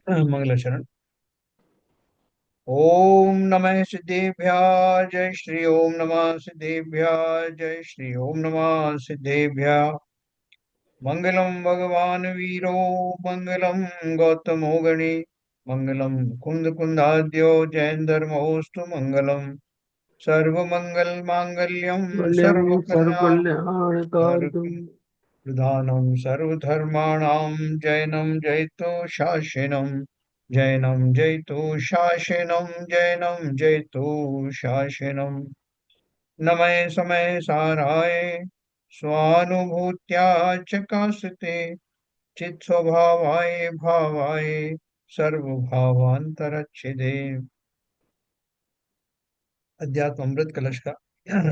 मंगलाचरण। ओम नमः सिद्धेभ्य जय श्री ओम नमः सिद्धेभ्य जय श्री ओम नमः सिद्धेभ्य। मंगलम भगवान वीरो मंगलम गौतमो गणे मंगलम कुंद कुंदाद्यो जैन धर्मोस्तु मंगलम सर्वमंगल मांगल्यम मल्यम सर्वकल्याण सर्वकल्याणकारिकम् प्रधानम सर्वधर्माणां जैनम जयतो शासनम जैनम जयतो शासनम जैनम जयतो शासनम। नमः समय साराय स्वानुभूत्या चकासते चित स्वभावाय भावाय सर्वभावांतरच्छिदे। अध्यात्म अमृत कलश का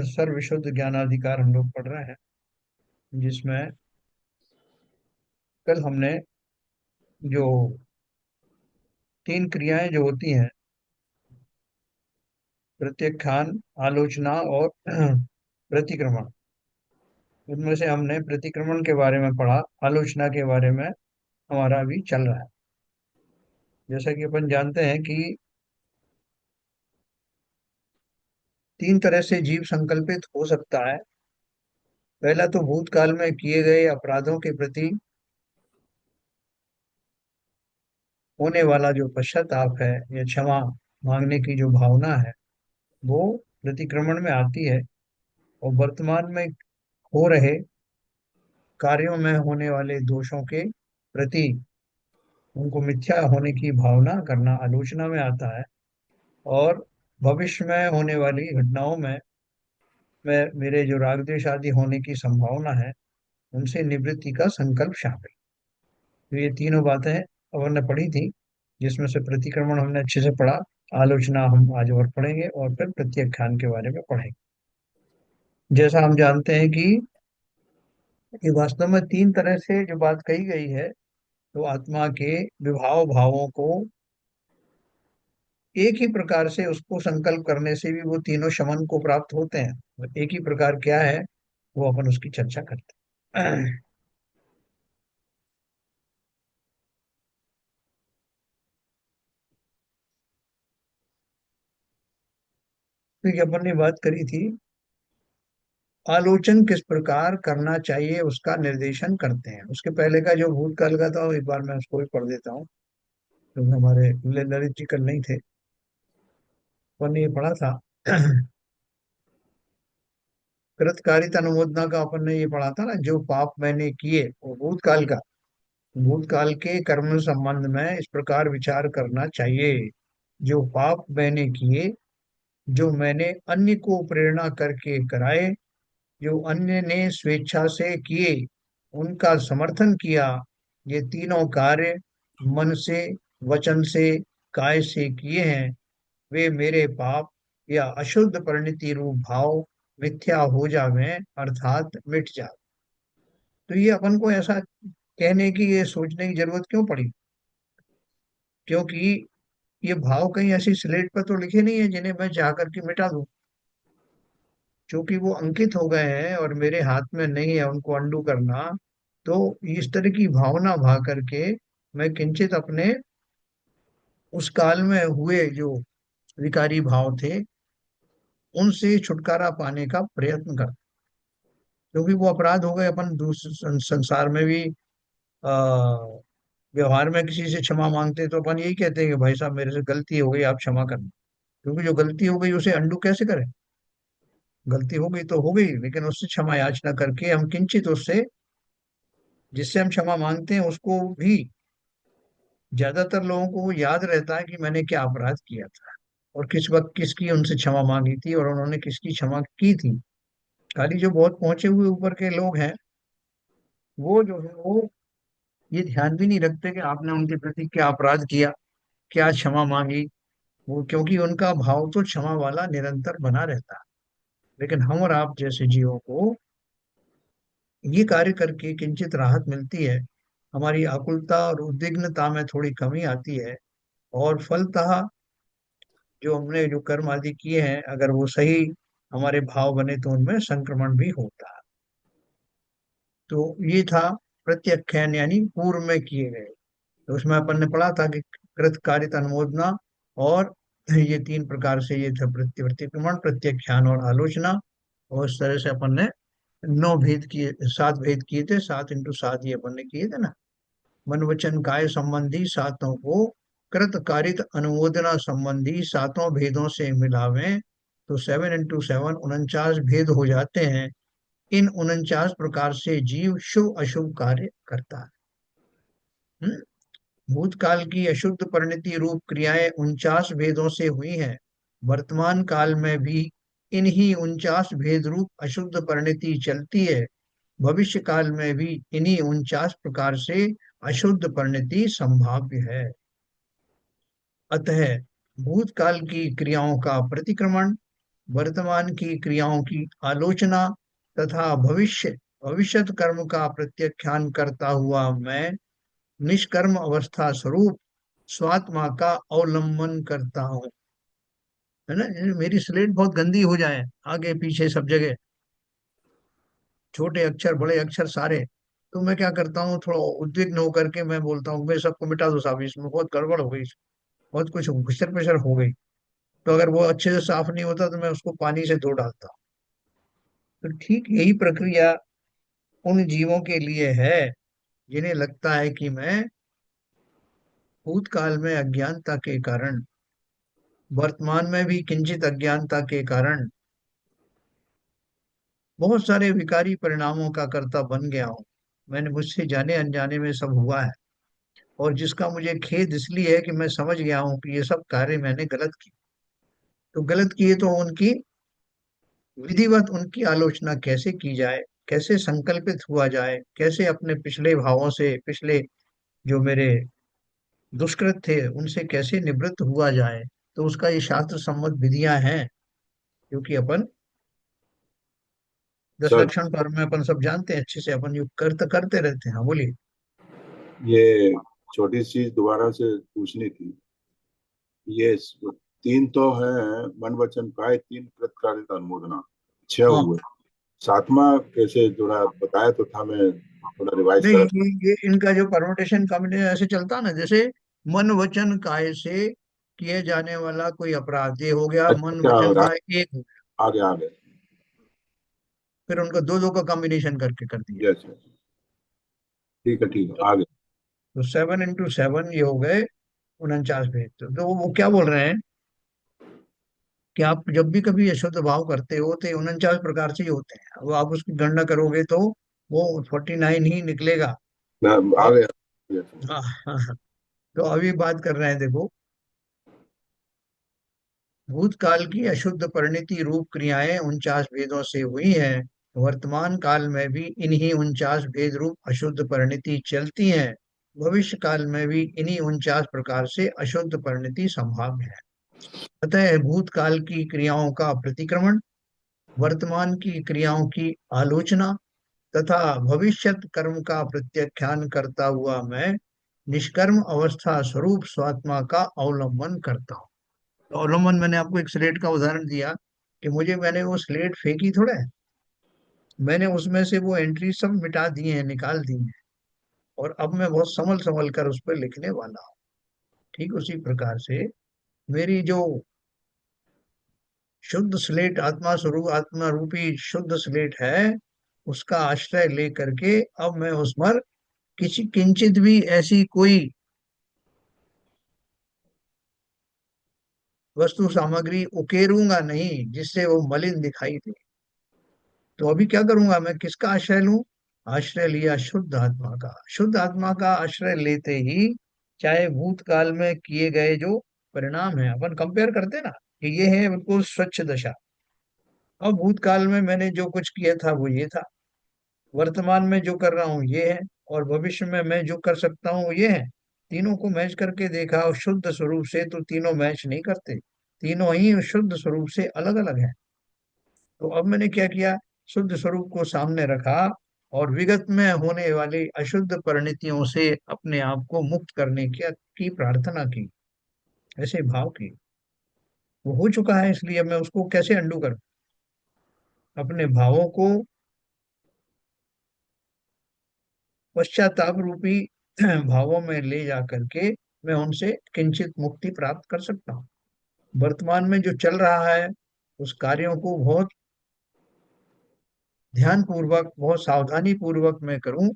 सर्व विशुद्ध ज्ञानाधिकार हम लोग पढ़ रहे हैं, जिसमें कल हमने जो तीन क्रियाएं जो होती हैं, प्रत्याख्यान, आलोचना और प्रतिक्रमण, उनमें से हमने प्रतिक्रमण के बारे में पढ़ा। आलोचना के बारे में हमारा अभी चल रहा है। जैसा कि अपन जानते हैं कि तीन तरह से जीव संकल्पित हो सकता है। पहला तो भूतकाल में किए गए अपराधों के प्रति होने वाला जो पश्चाताप है या क्षमा मांगने की जो भावना है, वो प्रतिक्रमण में आती है। और वर्तमान में हो रहे कार्यों में होने वाले दोषों के प्रति उनको मिथ्या होने की भावना करना आलोचना में आता है। और भविष्य में होने वाली घटनाओं में मेरे जो राग द्वेष आदि होने की संभावना है, उनसे निवृत्ति का संकल्प शामिल। तो ये तीनों बातें अपन ने पढ़ी थी, जिसमें से प्रतिक्रमण हमने अच्छे से पढ़ा। आलोचना हम आज और पढ़ेंगे और फिर प्रत्याख्यान के बारे में पढ़ेंगे। जैसा हम जानते हैं कि ये वास्तव में तीन तरह से जो बात कही गई है, तो आत्मा के विभाव भावों को एक ही प्रकार से उसको संकल्प करने से भी वो तीनों शमन को प्राप्त होते हैं। तो एक ही प्रकार क्या है, वो अपन उसकी चर्चा करते हैं। क्योंकि अपन ने बात करी थी, आलोचन किस प्रकार करना चाहिए उसका निर्देशन करते हैं। उसके पहले का जो भूतकाल का था, एक बार मैं उसको भी पढ़ देता हूँ, क्योंकि हमारे ललित जी कल नहीं थे। अपन ने ये पढ़ा था कृतकारिता अनुमोदना का। अपन ने ये पढ़ा था ना, जो पाप मैंने किए, वो भूतकाल का। भूतकाल के कर्म संबंध में इस प्रकार विचार करना चाहिए, जो पाप मैंने किए, जो मैंने अन्य को प्रेरणा करके कराए, जो अन्य ने स्वेच्छा से किए, उनका समर्थन किया, ये तीनों कार्य मन से, वचन से, काय से किए हैं, वे मेरे पाप या अशुद्ध परिणति रूप भाव मिथ्या हो जावे, अर्थात मिट जा। तो ये अपन को ऐसा कहने की, ये सोचने की जरूरत क्यों पड़ी? क्योंकि ये भाव कहीं ऐसी स्लेट पर तो लिखे नहीं है जिन्हें मैं चाह करके मिटा दूं। क्योंकि वो अंकित हो गए हैं और मेरे हाथ में नहीं है उनको अंडू करना। तो इस तरह की भावना भा करके मैं किंचित अपने उस काल में हुए जो विकारी भाव थे, उनसे छुटकारा पाने का प्रयत्न कर। क्योंकि वो अपराध हो गए। अपन दूसरे संसार में भी आ, व्यवहार में किसी से क्षमा मांगते हैं, तो अपन यही कहते हैं कि भाई साहब, मेरे से गलती हो गई, आप क्षमा करना। क्योंकि जो गलती हो गई उसे अंडू कैसे करें? गलती हो गई तो हो गई, लेकिन उससे क्षमा याचना करके हम किंचित उससे, जिससे हम क्षमा मांगते हैं, उसको भी, ज्यादातर लोगों को वो याद रहता है कि मैंने क्या अपराध किया था और किस वक्त किसकी उनसे क्षमा मांगी थी और उन्होंने किसकी क्षमा की थी। खाली जो बहुत पहुंचे हुए ऊपर के लोग हैं, वो जो है वो ये ध्यान भी नहीं रखते कि आपने उनके प्रति क्या अपराध किया, क्या क्षमा मांगी। वो क्योंकि उनका भाव तो क्षमा वाला निरंतर बना रहता है। लेकिन हम और आप जैसे जीवों को ये कार्य करके किंचित राहत मिलती है। हमारी आकुलता और उद्विग्नता में थोड़ी कमी आती है। और फलतः जो हमने जो कर्म आदि किए हैं, अगर वो सही हमारे भाव बने, तो उनमें संक्रमण भी होता है। तो ये था प्रत्याख्यान, यानी पूर्व में किए गए। तो उसमें अपन ने पढ़ा था कि कृतकार्यता अनुमोदना, और ये तीन प्रकार से ये थे प्रतिक्रमण, प्रत्याख्यान और आलोचना। और इस तरह से अपन ने 9 भेद किए, 7 भेद किए थे, 7 इंटू 7 ये अपन ने किए थे ना। मन वचन काय संबंधी सातों को कृत कारित अनुमोदना संबंधी सातों भेदों से मिलावें तो 7 इंटू 7 49 भेद हो जाते हैं। इन 49 प्रकार से जीव शुभ अशुभ कार्य करता है। भूतकाल की अशुद्ध परिणति रूप क्रियाएं 49 भेदों से हुई हैं। वर्तमान काल में भी इन्हीं 49 भेद रूप अशुद्ध परिणति चलती है। भविष्य काल में भी इन्हीं 49 प्रकार से अशुद्ध परिणति संभाव्य है। अतः भूतकाल की क्रियाओं का प्रतिक्रमण, वर्तमान की क्रियाओं की आलोचना तथा भविष्यत कर्म का प्रत्याख्यान करता हुआ मैं निष्कर्म अवस्था स्वरूप स्वात्मा का अवलंबन करता हूँ। है ना, मेरी स्लेट बहुत गंदी हो जाए आगे पीछे सब जगह, छोटे अक्षर बड़े अक्षर सारे, तो मैं क्या करता हूँ, थोड़ा उद्विग्न होकर के मैं बोलता हूँ भाई सबको मिटा दो साहब, इसमें बहुत गड़बड़ हो गई, बहुत कुछ घुसर पिसर हो गई। तो अगर वो अच्छे से साफ नहीं होता तो मैं उसको पानी से धो डालता हूँ। तो ठीक यही प्रक्रिया उन जीवों के लिए है जिन्हें लगता है कि मैं भूतकाल में अज्ञानता के कारण, वर्तमान में भी किंचित अज्ञानता के कारण बहुत सारे विकारी परिणामों का कर्ता बन गया हूँ। मैंने मुझसे जाने अनजाने में सब हुआ है, और जिसका मुझे खेद इसलिए है कि मैं समझ गया हूँ कि ये सब कार्य मैंने गलत किए। तो गलत किए तो उनकी विधिवत उनकी आलोचना कैसे की जाए, कैसे संकल्पित हुआ जाए, कैसे अपने पिछले भावों से, पिछले जो मेरे दुष्कृत थे उनसे कैसे निवृत्त हुआ जाए। तो उसका ये शास्त्र सम्मत विधियां हैं, क्योंकि अपन 10 लक्षण पर में अपन सब जानते हैं अच्छे से, अपन जो करते रहते हैं। हाँ बोलिए। ये छोटी सी चीज दोबारा से पूछनी थी। ये तीन तो है, मन वचन काय, तीन कृतकार्यता अनुमोदना, 6 हाँ, हुए। सातवां कैसे जुड़ा बताया तो था, मैं थोड़ा रिवाइज नहीं करा। ये इनका जो परमुटेशन कॉम्बिनेशन ऐसे चलता ना, जैसे मन वचन काय से किए जाने वाला कोई अपराध, ये हो गया मन अच्छा वचन अच्छा, का एक, आगे आगे। फिर उनको दो दो का कॉम्बिनेशन करके कर दिया। यस यस, ठीक है आगे। तो 7 इंटू 7 ये हो गए 49 भेद। तो वो क्या बोल रहे हैं कि आप जब भी कभी अशुद्ध भाव करते हो तो 49 प्रकार से ही होते हैं। अब आप उसकी गणना करोगे तो वो 49 ही निकलेगा। और आगे। यस। हाँ हाँ हाँ। तो अभी बात कर रहे हैं, देखो, भूतकाल की अशुद्ध परिणति रूप क्रियाएं 49 भेदों से हुई हैं। वर्तमान काल में भी इन्हीं 49 भेद रूप अशुद्ध परिणति चलती हैं। भविष्य काल में भी इन्हीं 49 प्रकार से अशुद्ध परिणति संभाव्य है। अतः भूतकाल की क्रियाओं का प्रतिक्रमण, वर्तमान की क्रियाओं की आलोचना तथा भविष्यत कर्म का प्रत्याख्यान करता हुआ मैं निष्कर्म अवस्था स्वरूप स्वात्मा का अवलंबन करता हूँ। तो अवलंबन मैंने आपको एक स्लेट का उदाहरण दिया कि मैंने वो स्लेट फेंकी थोड़ा है, मैंने उसमें से वो एंट्री सब मिटा दी है, निकाल दी है, और अब मैं बहुत संभल संभल कर उस पर लिखने वाला हूँ। ठीक उसी प्रकार से मेरी जो शुद्ध स्लेट, आत्मा स्वरूप, आत्मा रूपी शुद्ध स्लेट है, उसका आश्रय ले करके अब मैं उस पर किसी किंचित भी ऐसी कोई वस्तु सामग्री उकेरूंगा नहीं जिससे वो मलिन दिखाई दे। तो अभी क्या करूंगा, मैं किसका आश्रय लूं? आश्रय लिया शुद्ध आत्मा का। शुद्ध आत्मा का आश्रय लेते ही चाहे भूतकाल में किए गए जो परिणाम है, अपन कंपेयर करते ना कि ये है बिल्कुल स्वच्छ दशा, अब भूतकाल में मैंने जो कुछ किया था वो ये था, वर्तमान में जो कर रहा हूँ ये है, और भविष्य में मैं जो कर सकता हूँ वो ये है। तीनों को मैच करके देखा और शुद्ध स्वरूप से तो तीनों मैच नहीं करते, तीनों ही शुद्ध स्वरूप से अलग अलग है। तो अब मैंने क्या किया, शुद्ध स्वरूप को सामने रखा और विगत में होने वाली अशुद्ध परिणतियों से अपने आप को मुक्त करने की प्रार्थना की, ऐसे भाव की। वो हो चुका है, इसलिए अब मैं उसको कैसे अंडू करूं? अपने भावों को पश्चाताप रूपी भावों में ले जा करके मैं उनसे किंचित मुक्ति प्राप्त कर सकता हूँ। वर्तमान में जो चल रहा है उस कार्यों को बहुत ध्यान पूर्वक, बहुत सावधानी पूर्वक मैं करूं,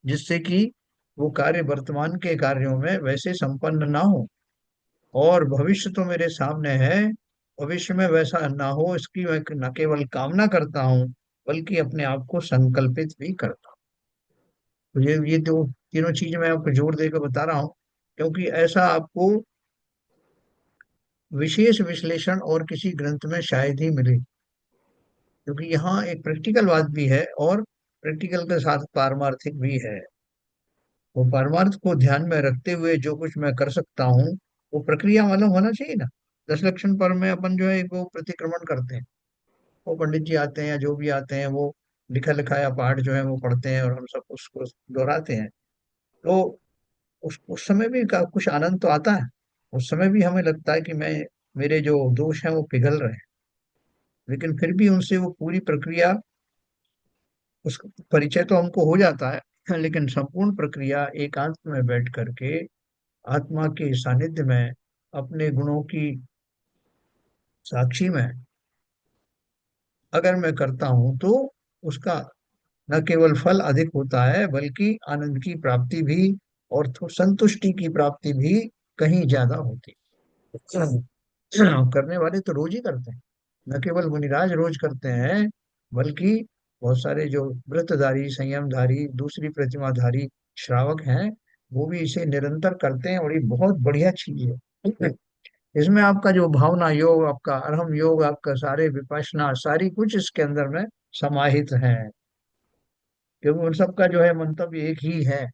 जिससे कि वो कार्य वर्तमान के कार्यों में वैसे संपन्न ना हो। और भविष्य तो मेरे सामने है, भविष्य में वैसा ना हो इसकी मैं न केवल कामना करता हूँ, बल्कि अपने आप को संकल्पित भी करता हूँ। तो ये दो तीनों चीजें मैं आपको जोर देकर बता रहा हूँ, क्योंकि ऐसा आपको विशेष विश्लेषण और किसी ग्रंथ में शायद ही मिले। क्योंकि यहाँ एक प्रैक्टिकल बात भी है और प्रैक्टिकल के साथ पारमार्थिक भी है। वो परमार्थ को ध्यान में रखते हुए जो कुछ मैं कर सकता हूँ, वो प्रक्रिया मालूम होना चाहिए ना। 10 लक्षण पर में अपन जो है वो प्रतिक्रमण करते हैं, वो पंडित जी आते हैं या जो भी आते हैं, वो लिखा लिखाया पाठ जो है वो पढ़ते हैं और हम सब उसको दोहराते हैं। तो उस समय भी कुछ आनंद तो आता है। उस समय भी हमें लगता है कि मैं, मेरे जो दोष हैं वो पिघल रहे हैं, लेकिन फिर भी उनसे वो पूरी प्रक्रिया, उस परिचय तो हमको हो जाता है, लेकिन संपूर्ण प्रक्रिया एकांत में बैठ करके आत्मा के सानिध्य में अपने गुणों की साक्षी में अगर मैं करता हूं, तो उसका न केवल फल अधिक होता है, बल्कि आनंद की प्राप्ति भी और संतुष्टि की प्राप्ति भी कहीं ज्यादा होती है। करने वाले तो रोज ही करते हैं, न केवल मुनिराज रोज करते हैं, बल्कि बहुत सारे जो व्रतधारी, संयमधारी, दूसरी प्रतिमाधारी श्रावक हैं, वो भी इसे निरंतर करते हैं, और ये बहुत बढ़िया चीज है। इसमें आपका जो भावना योग, आपका अरहम योग, आपका सारे विपश्यना, सारी कुछ इसके अंदर में समाहित है। क्योंकि उन सबका जो है मंतव्य एक ही है,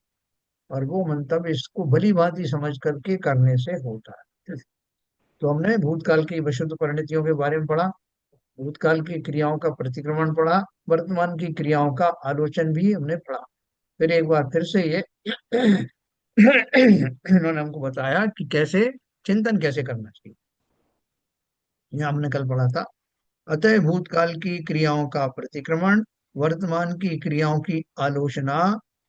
और वो मंतव्य इसको भली भांति समझ करके करने से होता है। तो हमने भूतकाल की विशुद्ध परिणतियों के बारे में पढ़ा, भूतकाल की क्रियाओं का प्रतिक्रमण पढ़ा, वर्तमान की क्रियाओं का आलोचन भी हमने पढ़ा। फिर एक बार फिर से ये इन्होंने हमको बताया कि कैसे चिंतन कैसे करना चाहिए। यह हमने कल पढ़ा था। अतः भूतकाल की क्रियाओं का प्रतिक्रमण, वर्तमान की क्रियाओं की आलोचना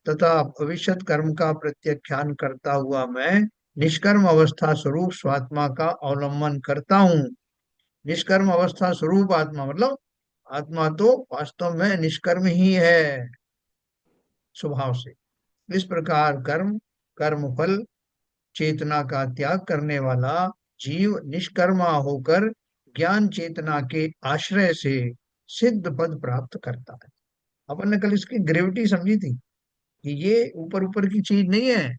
तथा भविष्यत कर्म का प्रत्याख्यान करता हुआ मैं निष्कर्म अवस्था स्वरूप स्वात्मा का अवलंबन करता हूँ। निष्कर्म अवस्था स्वरूप आत्मा मतलब आत्मा तो वास्तव में निष्कर्म ही है स्वभाव से। इस प्रकार कर्म, कर्म फल, चेतना का त्याग करने वाला जीव निष्कर्मा होकर ज्ञान चेतना के आश्रय से सिद्ध पद प्राप्त करता है। अपन ने कल इसकी ग्रेविटी समझी थी कि ये ऊपर ऊपर की चीज नहीं है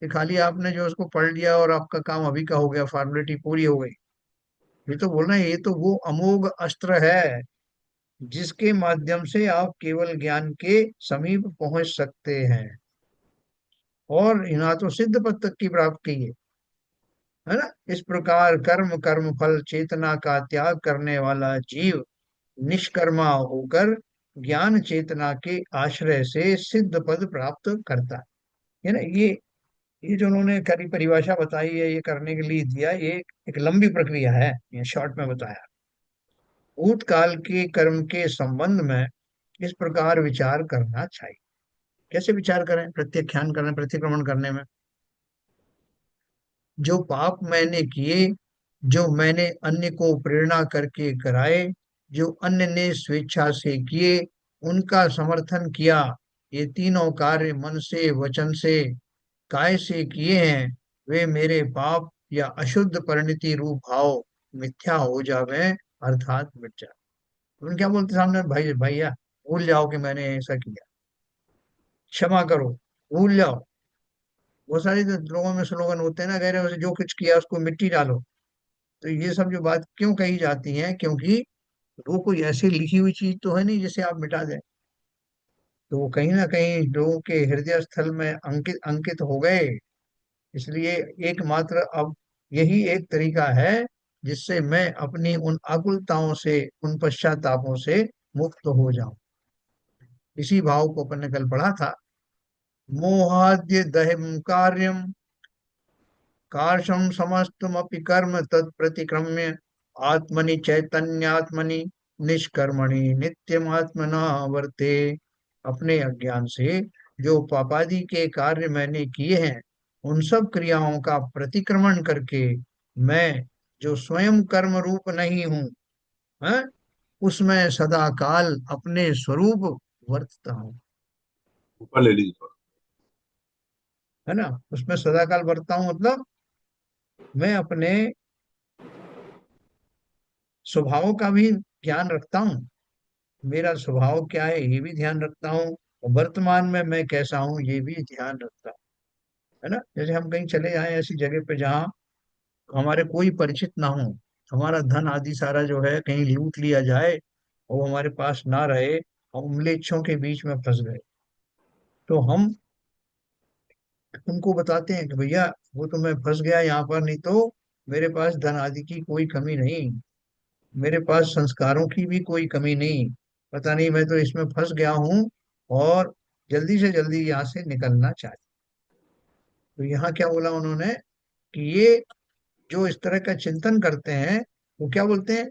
कि खाली आपने जो उसको पढ़ लिया और आपका काम अभी का हो गया, फॉर्मेलिटी पूरी हो गई। ये तो बोलना है, ये तो वो अमोघ अस्त्र है जिसके माध्यम से आप केवल ज्ञान के समीप पहुंच सकते हैं, और यहाँ तो सिद्ध पद तक की प्राप्ति है ना। इस प्रकार कर्म, कर्म फल, चेतना का त्याग करने वाला जीव निष्कर्मा होकर ज्ञान चेतना के आश्रय से सिद्ध पद प्राप्त करता है ना। ये जो उन्होंने करी परिभाषा बताई है, ये करने के लिए दिया, ये एक लंबी प्रक्रिया है, ये शॉर्ट में बताया। भूतकाल के कर्म के संबंध में इस प्रकार विचार करना चाहिए। कैसे विचार करें प्रत्याख्यान करने, प्रतिक्रमण करने में? जो पाप मैंने किए, जो मैंने अन्य को प्रेरणा करके कराए, जो अन्य ने स्वेच्छा से किए, उनका समर्थन किया, ये तीनों कार्य मन से, वचन से, काय से किए हैं, वे मेरे पाप या अशुद्ध परिणति रूप भाव मिथ्या हो जावे, अर्थात मिट जाए। तुम क्या बोलते सामने, भाई भैया भूल जाओ कि मैंने ऐसा किया, क्षमा करो, भूल जाओ। बहुत सारे तो लोगों में स्लोगन होते हैं ना, कह रहे हैं जो कुछ किया उसको मिट्टी डालो। तो ये सब जो बात क्यों कही जाती है, क्योंकि वो कोई ऐसी लिखी हुई चीज तो है नहीं जिसे आप मिटा दें। तो वो कहीं ना कहीं लोगों के हृदय स्थल में अंकित अंकित हो गए। इसलिए एकमात्र अब यही एक तरीका है जिससे मैं अपनी उन आकुलताओं से, उन पश्चातापों से मुक्त हो जाऊं। इसी भाव को अपन ने कल पढ़ा था। मोहाद्य दहिम कार्यम कार्षम समस्तमपि कर्म तत्प्रतिक्रम्य आत्मनि चैतन्यात्मनि निष्कर्मणि नित्यमात्मना वर्ते। अपने अज्ञान से जो पापादि के कार्य मैंने किए हैं, उन सब क्रियाओं का प्रतिक्रमण करके मैं जो स्वयं कर्म रूप नहीं हूं, है, उसमें सदा काल अपने स्वरूप वर्तता हूं। ऊपर ले लीजिए थोड़ा। है ना, उसमें सदा काल वर्तता हूं मतलब मैं अपने स्वभाव का भी ज्ञान रखता हूँ। मेरा स्वभाव क्या है ये भी ध्यान रखता हूँ, और वर्तमान में मैं कैसा हूँ ये भी ध्यान रखता हूँ। है ना, जैसे हम कहीं चले जाएं ऐसी जगह पे जहाँ हमारे कोई परिचित ना हो, हमारा धन आदि सारा जो है कहीं लूट लिया जाए और वो हमारे पास ना रहे, हम म्लेच्छों के बीच में फंस गए, तो हम उनको बताते हैं कि भैया वो तो मैं फंस गया यहाँ पर, नहीं तो मेरे पास धन आदि की कोई कमी नहीं, मेरे पास संस्कारों की भी कोई कमी नहीं, पता नहीं मैं तो इसमें फंस गया हूँ और जल्दी से जल्दी यहाँ से निकलना चाहती। तो यहाँ क्या बोला उन्होंने कि ये जो इस तरह का चिंतन करते हैं वो क्या बोलते हैं,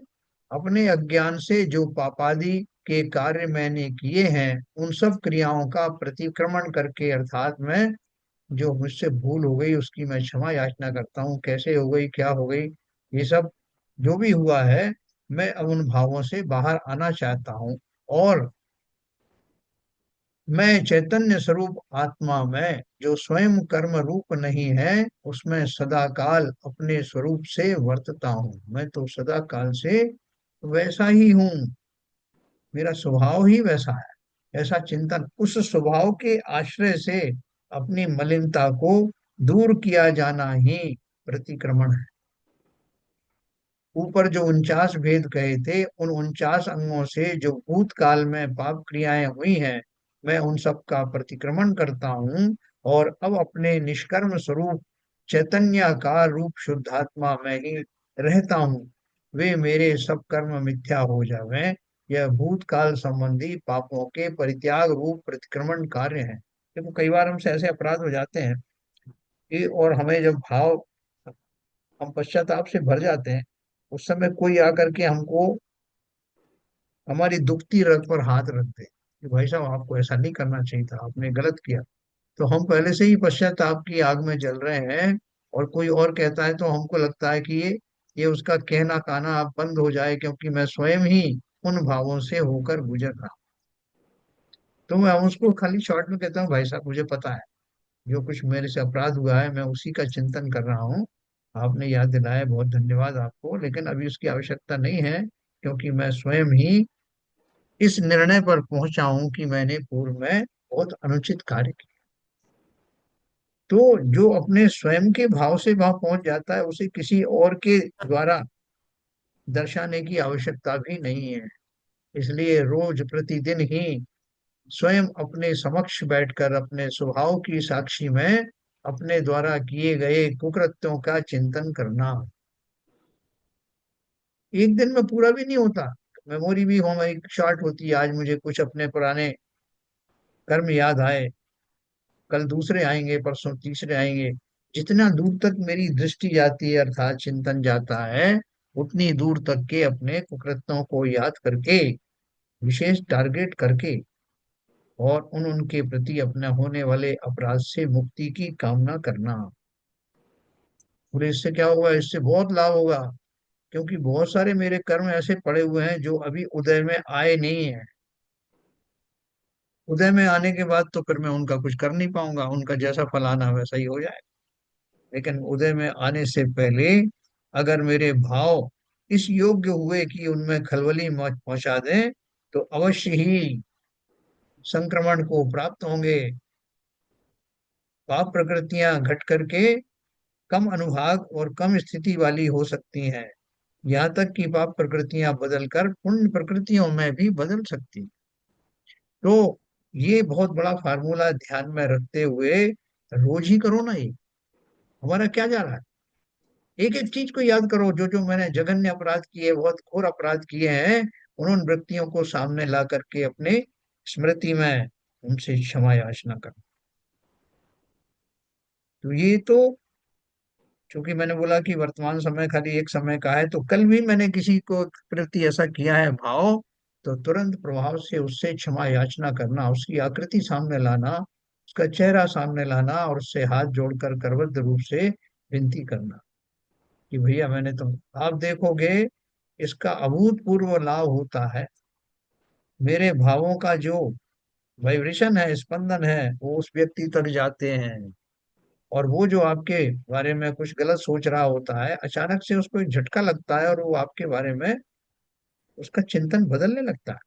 अपने अज्ञान से जो पापादि के कार्य मैंने किए हैं उन सब क्रियाओं का प्रतिक्रमण करके, अर्थात मैं जो मुझसे भूल हो गई उसकी मैं क्षमा याचना करता हूँ, कैसे हो गई क्या हो गई ये सब जो भी हुआ है, मैं अब उन भावों से बाहर आना चाहता हूँ, और मैं चैतन्य स्वरूप आत्मा में जो स्वयं कर्म रूप नहीं है उसमें सदा काल अपने स्वरूप से वर्तता हूँ। मैं तो सदा काल से वैसा ही हूँ, मेरा स्वभाव ही वैसा है। ऐसा चिंतन, उस स्वभाव के आश्रय से अपनी मलिनता को दूर किया जाना ही प्रतिक्रमण है। ऊपर जो 49 भेद कहे थे उन 49 अंगों से जो भूतकाल में पाप क्रियाएं हुई हैं, मैं उन सब का प्रतिक्रमण करता हूँ और अब अपने निष्कर्म स्वरूप चैतन्याकार रूप शुद्धात्मा में ही रहता हूँ। वे मेरे सब कर्म मिथ्या हो जावें। यह भूतकाल संबंधी पापों के परित्याग रूप प्रतिक्रमण कार्य है। देखो कई बार हमसे ऐसे अपराध हो जाते हैं कि, और हमें जब भाव, हम पश्चाताप से भर जाते हैं, उस समय कोई आकर के हमको हमारी दुखती रग पर हाथ रख दे कि भाई साहब आपको ऐसा नहीं करना चाहिए था, आपने गलत किया, तो हम पहले से ही पश्चाताप की आग में जल रहे हैं, और कोई और कहता है तो हमको लगता है कि ये उसका कहना काना अब बंद हो जाए, क्योंकि मैं स्वयं ही उन भावों से होकर गुजर रहा हूं। तो मैं उसको खाली शॉर्ट में कहता हूँ, भाई साहब मुझे पता है जो कुछ मेरे से अपराध हुआ है मैं उसी का चिंतन कर रहा हूँ, आपने याद दिलाया, बहुत धन्यवाद आपको, लेकिन अभी उसकी आवश्यकता नहीं है, क्योंकि मैं स्वयं ही इस निर्णय पर पहुंचा हूं कि मैंने पूर्व में बहुत अनुचित कार्य किया। तो जो अपने स्वयं के भाव से वहां पहुंच जाता है उसे किसी और के द्वारा दर्शाने की आवश्यकता भी नहीं है। इसलिए रोज प्रतिदिन ही स्वयं अपने समक्ष बैठकर अपने स्वभाव की साक्षी में अपने द्वारा किए गए कुकृत्यों का चिंतन करना। एक दिन में पूरा भी नहीं होता, मेमोरी भी हमारी शॉर्ट होती है, आज मुझे कुछ अपने पुराने कर्म याद आए, कल दूसरे आएंगे, परसों तीसरे आएंगे। जितना दूर तक मेरी दृष्टि जाती है अर्थात चिंतन जाता है, उतनी दूर तक के अपने कुकृत्यों को याद करके, विशेष टारगेट करके, और उनके प्रति अपने होने वाले अपराध से मुक्ति की कामना करना। और इससे क्या होगा, इससे बहुत लाभ होगा, क्योंकि बहुत सारे मेरे कर्म ऐसे पड़े हुए हैं जो अभी उदय में आए नहीं है। उदय में आने के बाद तो फिर मैं उनका कुछ कर नहीं पाऊंगा, उनका जैसा फल आना वैसा ही हो जाए। लेकिन उदय में आने से पहले अगर मेरे भाव इस योग्य हुए कि उनमें खलबली मच पहुंचा दें, तो अवश्य ही संक्रमण को प्राप्त होंगे। पाप प्रकृतियां घट करके कम अनुभाग और कम स्थिति वाली हो सकती हैं, यहाँ तक कि पाप प्रकृतियां बदलकर पुण्य प्रकृतियों में भी बदल सकती हैं। तो ये बहुत बड़ा फार्मूला ध्यान में रखते हुए रोज ही करो ना ये। हमारा क्या जा रहा है, एक एक चीज को याद करो, जो जो मैंने जघन्य अपराध किए, बहुत घोर अपराध किए हैं, उन व्यक्तियों को सामने ला करके अपने स्मृति में उनसे क्षमा याचना करो। तो ये तो, चूंकि मैंने बोला कि वर्तमान समय खाली एक समय का है, तो कल भी मैंने किसी को प्रति ऐसा किया है भाव, तो तुरंत प्रभाव से उससे क्षमा याचना करना, उसकी आकृति सामने लाना, उसका चेहरा सामने लाना और उससे हाथ जोड़कर करबद्ध रूप से विनती करना कि भैया मैंने तुम, आप देखोगे इसका अभूतपूर्व लाभ होता है। मेरे भावों का जो वाइब्रेशन है, स्पंदन है, वो उस व्यक्ति तक जाते हैं। और वो जो आपके बारे में कुछ गलत सोच रहा होता है, अचानक से उसको एक झटका लगता है और वो आपके बारे में उसका चिंतन बदलने लगता है।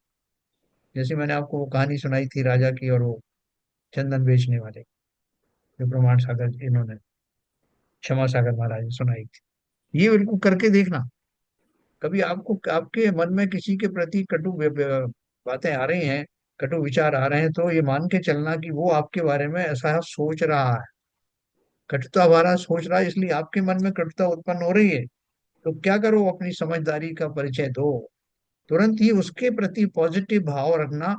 जैसे मैंने आपको वो कहानी सुनाई थी राजा की और वो चंदन बेचने वाले, जो प्रमाण सागर इन्होंने, क्षमा सागर महाराज ने सुनाई थी। ये बिल्कुल करके देखना। कभी आपको आपके मन में किसी के प्रति कटु बातें आ रही हैं, कटु विचार आ रहे हैं, तो ये मान के चलना कि वो आपके बारे में ऐसा सोच रहा है। कटुता भरा सोच रहा है, इसलिए आपके मन में कटुता उत्पन्न हो रही है। तो क्या करो, अपनी समझदारी का परिचय दो। तुरंत ही उसके प्रति पॉजिटिव भाव रखना,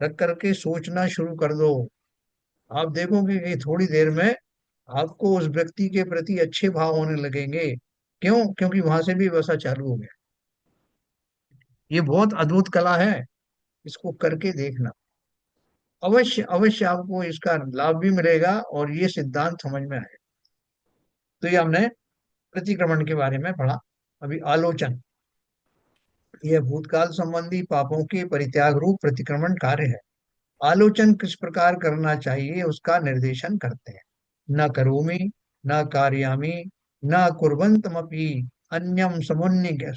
रख करके सोचना शुरू कर दो। आप देखोगे कि थोड़ी देर में आपको उस व्यक्ति के प्रति अच्छे भाव होने लगेंगे। क्यों? क्योंकि वहां से भी वैसा चालू हो गया। ये बहुत अद्भुत कला है, इसको करके देखना। अवश्य अवश्य आपको इसका लाभ भी मिलेगा और ये सिद्धांत समझ में आएगा। तो ये हमने प्रतिक्रमण के बारे में पढ़ा। अभी आलोचन, यह भूतकाल संबंधी पापों के परित्याग रूप प्रतिक्रमण कार्य है। आलोचन किस प्रकार करना चाहिए उसका निर्देशन करते हैं। न करोमि, न कारयामि, न कुर्वन्तमपि अन्यम समुन्निज्ञ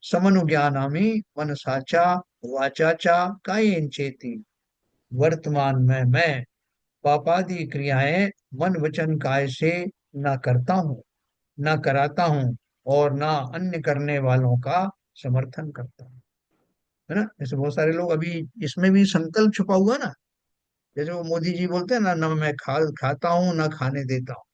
समनुज्ञानामि मनसा च वाचा च कायेन चेति। वर्तमान में मैं पापादि क्रियाएं मन वचन काय से न करता हूँ, न कराता हूँ, और न अन्य करने वालों का समर्थन करता हूँ। है ना? जैसे बहुत सारे लोग अभी इसमें भी संकल्प छुपा हुआ ना। जैसे वो मोदी जी बोलते हैं ना, न मैं खाता हूँ न खाने देता हूँ।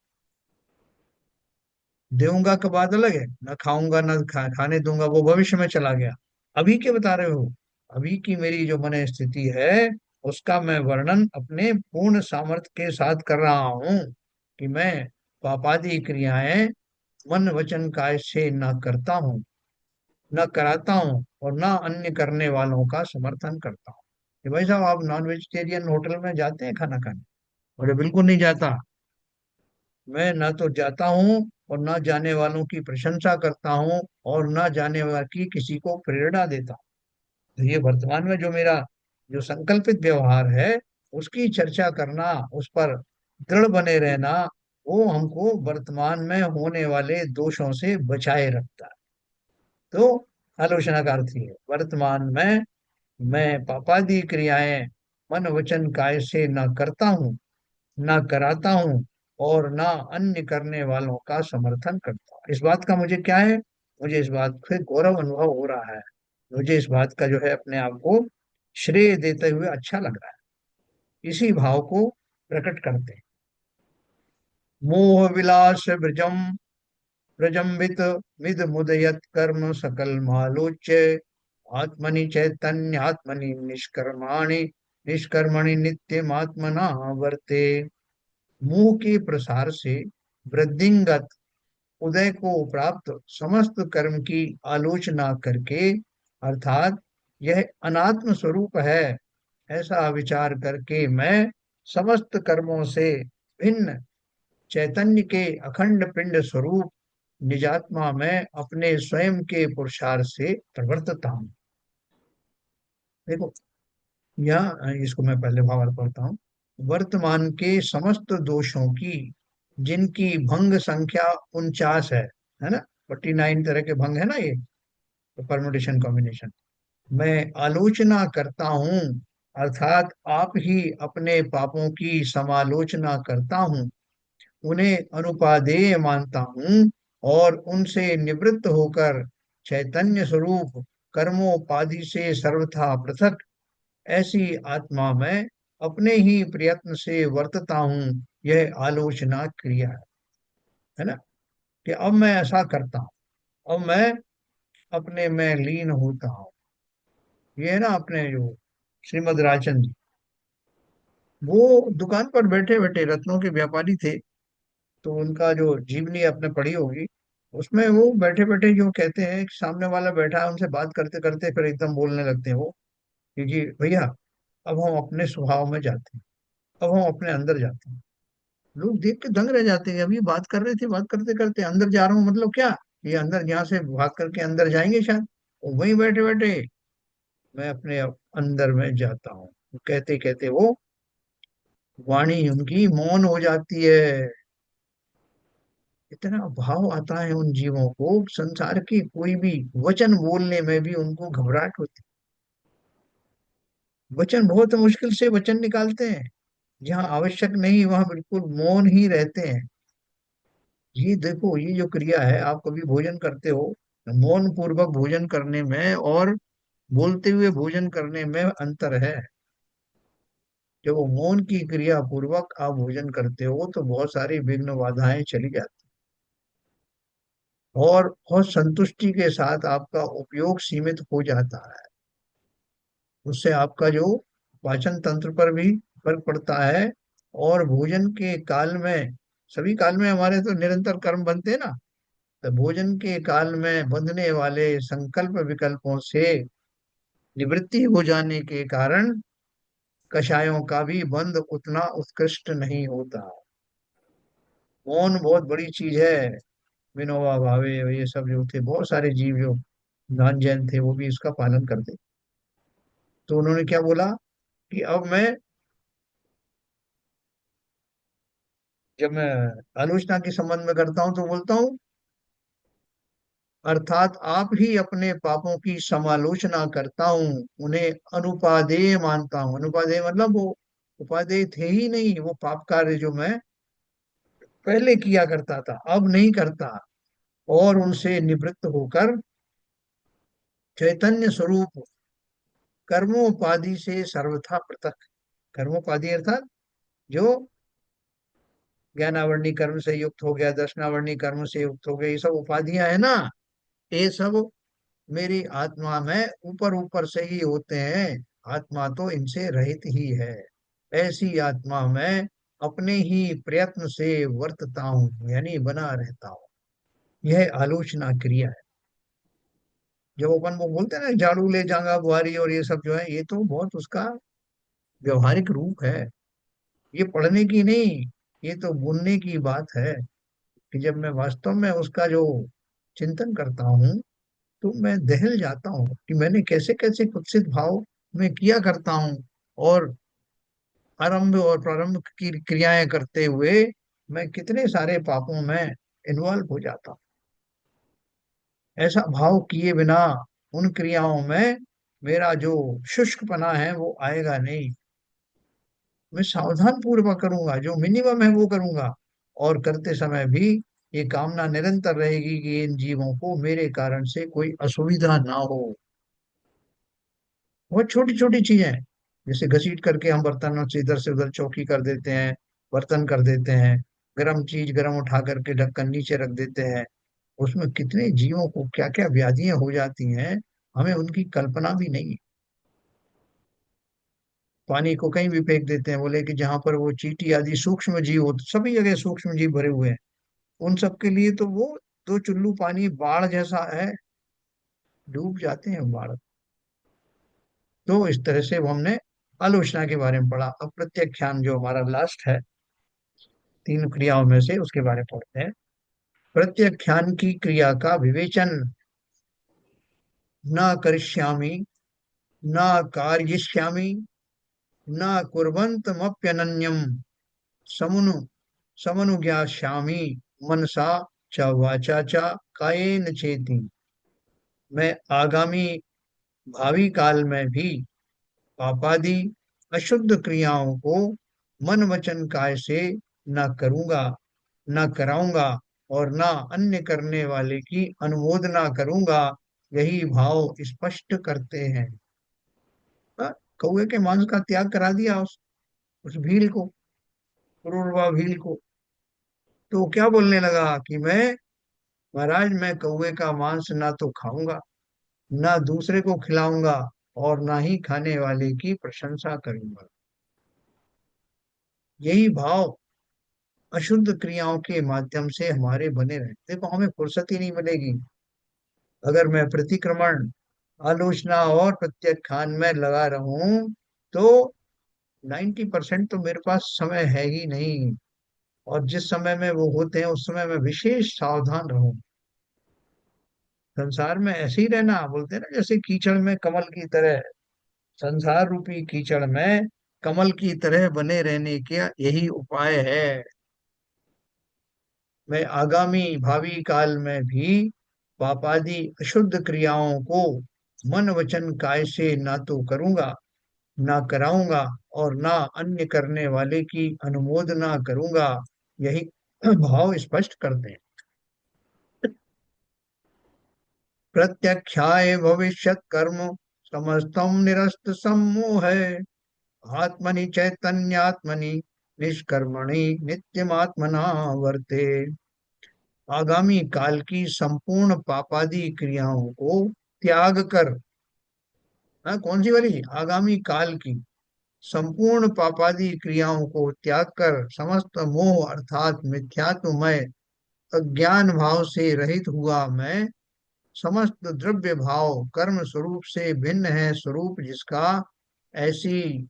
दूंगा का बात अलग है, न खाऊंगा न खाने दूंगा, वो भविष्य में चला गया। अभी के बता रहे हो, अभी की मेरी जो मन स्थिति है, उसका मैं वर्णन अपने पूर्ण सामर्थ्य के साथ कर रहा हूँ कि मैं पापादि क्रियाएं मन वचन काय से न करता हूँ, न कराता हूँ, और न अन्य करने वालों का समर्थन करता हूँ। कि भाई साहब, आप नॉन वेजिटेरियन होटल में जाते हैं खाना खाने? और बिल्कुल नहीं जाता। मैं ना तो जाता हूँ और ना जाने वालों की प्रशंसा करता हूँ और ना जाने वाला की किसी को प्रेरणा देता हूँ। तो ये वर्तमान में जो मेरा जो संकल्पित व्यवहार है, उसकी चर्चा करना, उस पर दृढ़ बने रहना, वो हमको वर्तमान में होने वाले दोषों से बचाए रखता है। तो आलोचना का अर्थ ये है, वर्तमान में मैं पापादि क्रियाएं मन वचन काय से न करता हूँ, ना कराता हूँ, और ना अन्य करने वालों का समर्थन करता हूँ। इस बात का मुझे क्या है, मुझे इस बात से गौरव अनुभव हो रहा है। मुझे इस बात का जो है अपने आप को श्रेय देते हुए अच्छा लग रहा है। इसी भाव को प्रकट करते हैं। मोह विलास ब्रजम प्रजम्बित मिद मुदयत कर्म सकल मालोच्य आत्मनि चैतन्य आत्मनि निष्कर्माणि निष्कर्मणि नित्यमात्मना वर्ते। मुंह के प्रसार से वृद्धिंगत उदय को प्राप्त समस्त कर्म की आलोचना करके, अर्थात यह अनात्म स्वरूप है, ऐसा विचार करके मैं समस्त कर्मों से भिन्न चैतन्य के अखंड पिंड स्वरूप निजात्मा में अपने स्वयं के पुरुषार्थ से प्रवर्तता हूँ। देखो, यहाँ इसको मैं पहले भावार्थ पढ़ता हूँ। वर्तमान के समस्त दोषों की, जिनकी भंग संख्या 49 है ना, 49 तरह के भंग है ना ये, तो परमुटेशन कॉम्बिनेशन, मैं आलोचना करता हूँ, अर्थात आप ही अपने पापों की समालोचना करता हूँ, उन्हें अनुपादेय मानता हूँ, और उनसे निवृत्त होकर चैतन्य स्वरूप कर्मोपाधि से सर्वथा पृथक ऐसी आत्मा में अपने ही प्रयत्न से वर्तता हूँ। यह आलोचना क्रिया है ना, कि अब मैं ऐसा करता हूँ, अब मैं अपने में लीन होता हूँ। ये है ना अपने जो श्रीमद राजचंद्र जी, वो दुकान पर बैठे बैठे रत्नों के व्यापारी थे। तो उनका जो जीवनी आपने पढ़ी होगी, उसमें वो बैठे बैठे जो कहते हैं कि सामने वाला बैठा है, उनसे बात करते करते फिर एकदम बोलने लगते हैं वो, क्योंकि भैया अब हम अपने स्वभाव में जाते हैं। अब हम अपने अंदर जाते हैं। लोग देख के दंग रह जाते हैं, अभी बात कर रहे थे, बात करते करते अंदर जा रहा हूँ, मतलब क्या? ये अंदर यहाँ से भाग करके अंदर जाएंगे शायद, और वहीं बैठे बैठे मैं अपने अंदर में जाता हूँ। कहते कहते वो वाणी उनकी मौन हो जाती है। इतना भाव आता है उन जीवों को, संसार के कोई भी वचन बोलने में भी उनको घबराहट होती है। वचन बहुत मुश्किल से वचन निकालते हैं, जहाँ आवश्यक नहीं वहां बिल्कुल मौन ही रहते हैं। ये देखो, ये जो क्रिया है, आप कभी भोजन करते हो, मौन पूर्वक भोजन करने में और बोलते हुए भोजन करने में अंतर है। जब वो मौन की क्रिया पूर्वक आप भोजन करते हो तो बहुत सारी विघ्न बाधाएं चली जाती, और बहुत संतुष्टि के साथ आपका उपयोग सीमित हो जाता है। उससे आपका जो पाचन तंत्र पर भी फर्क पड़ता है। और भोजन के काल में, सभी काल में हमारे तो निरंतर कर्म बनते हैं ना, तो भोजन के काल में बंधने वाले संकल्प विकल्पों से निवृत्ति हो जाने के कारण कषायों का भी बंध उतना उत्कृष्ट नहीं होता। मौन बहुत बड़ी चीज है। विनोबा भावे ये सब जो थे, बहुत सारे जीव जो ज्ञान जैन थे, वो भी इसका पालन करते। तो उन्होंने क्या बोला कि अब मैं, जब मैं आलोचना के संबंध में करता हूं तो बोलता हूं, अर्थात आप ही अपने पापों की समालोचना करता हूँ, उन्हें अनुपादेय मानता हूँ। अनुपादेय मतलब वो उपादेय थे ही नहीं, वो पाप कार्य जो मैं पहले किया करता था अब नहीं करता, और उनसे निवृत्त होकर चैतन्य स्वरूप कर्मोपाधि से सर्वथा पृथक। कर्मोपाधि अर्थात जो ज्ञानावरणी कर्म से युक्त हो गया, दर्शनावरणी कर्म से युक्त हो गया, ये सब उपाधियां है ना, ये सब मेरी आत्मा में ऊपर ऊपर से ही होते हैं। आत्मा तो इनसे रहित ही है। ऐसी आत्मा में अपने ही प्रयत्न से वर्तता हूँ, यानी बना रहता हूँ। यह आलोचना क्रिया है। जब अपन वो बोलते हैं ना, झाड़ू ले जांगा बुहारी और ये सब जो है, ये तो बहुत उसका व्यवहारिक रूप है। ये पढ़ने की नहीं, ये तो बुनने की बात है। कि जब मैं वास्तव में उसका जो चिंतन करता हूँ, तो मैं दहल जाता हूँ कि मैंने कैसे कैसे कुत्सित भाव में किया करता हूँ, और आरंभ और प्रारंभ की क्रियाएं करते हुए मैं कितने सारे पापों में इन्वॉल्व हो जाता हूँ। ऐसा भाव किए बिना उन क्रियाओं में मेरा जो शुष्कपना है वो आएगा नहीं। मैं सावधान पूर्वक करूंगा, जो मिनिमम है वो करूंगा, और करते समय भी ये कामना निरंतर रहेगी कि इन जीवों को मेरे कारण से कोई असुविधा ना हो। बहुत छोटी छोटी चीजें, जैसे घसीट करके हम बर्तनों से इधर से उधर चौकी कर देते हैं, बर्तन कर देते हैं, गर्म चीज गर्म उठा करके ढक्कन नीचे रख देते हैं, उसमें कितने जीवों को क्या क्या व्याधियां हो जाती हैं, हमें उनकी कल्पना भी नहीं है। पानी को कहीं भी फेंक देते हैं, बोले कि जहां पर वो चींटी आदि सूक्ष्म जीव होते, सभी जगह सूक्ष्म जीव भरे हुए हैं, उन सब के लिए तो वो दो चुल्लू पानी बाढ़ जैसा है, डूब जाते हैं बाढ़। तो इस तरह से वो हमने आलोचना के बारे में पढ़ा। अब प्रत्याख्यान जो हमारा लास्ट है तीन क्रियाओं में से, उसके बारे में पढ़ते हैं। प्रत्याख्यान की क्रिया का विवेचन न करिष्यामि, न कारयिष्यामि, न कुर्वन्तमप्यनन्यम समनु समनुज्ञास्यामि मनसा च वाचा च कायेन चेति। मैं आगामी भावी काल में भी पापादि अशुद्ध क्रियाओं को मन वचन काय से न करूंगा, न कराऊंगा, और न अन्य करने वाले की अनुमोदना करूंगा। यही भाव स्पष्ट करते हैं। हाँ, कौवे के मांस का त्याग करा दिया उस भील को, क्रूरवा भील को। तो क्या बोलने लगा कि मैं, महाराज मैं कौवे का मांस ना तो खाऊंगा, ना दूसरे को खिलाऊंगा, और ना ही खाने वाले की प्रशंसा करूंगा। यही भाव अशुद्ध क्रियाओं के माध्यम से हमारे बने रहे, देखो हमें फुर्सत ही नहीं मिलेगी। अगर मैं प्रतिक्रमण, आलोचना और प्रत्याख्यान में लगा रहूं, तो 90% तो मेरे पास समय है ही नहीं। और जिस समय में वो होते हैं उस समय मैं विशेष सावधान रहूं। संसार में ऐसे ही रहना, बोलते हैं ना, जैसे कीचड़ में कमल की तरह। संसार रूपी कीचड़ में कमल की तरह बने रहने का यही उपाय है। मैं आगामी भावी काल में भी पापादि अशुद्ध क्रियाओं को मन वचन काय से ना तो करूंगा, ना कराऊंगा, और ना अन्य करने वाले की अनुमोदना करूंगा। यही भाव स्पष्ट करते हैं। प्रत्यक्षाय भविष्यत कर्म समस्तम निरस्त सम्मोह है। आत्मनि चैतन्यात्मनि निष्कर्मणि नित्यमात्मना वर्ते। आगामी काल की संपूर्ण पापादि क्रियाओं को त्याग कर, हाँ, कौन सी वाली, आगामी काल की संपूर्ण पापादि क्रियाओं को त्याग कर समस्त मोह अर्थात मिथ्यात्वमय अज्ञान भाव से रहित हुआ मैं, समस्त द्रव्य भाव कर्म स्वरूप से भिन्न है स्वरूप जिसका, ऐसी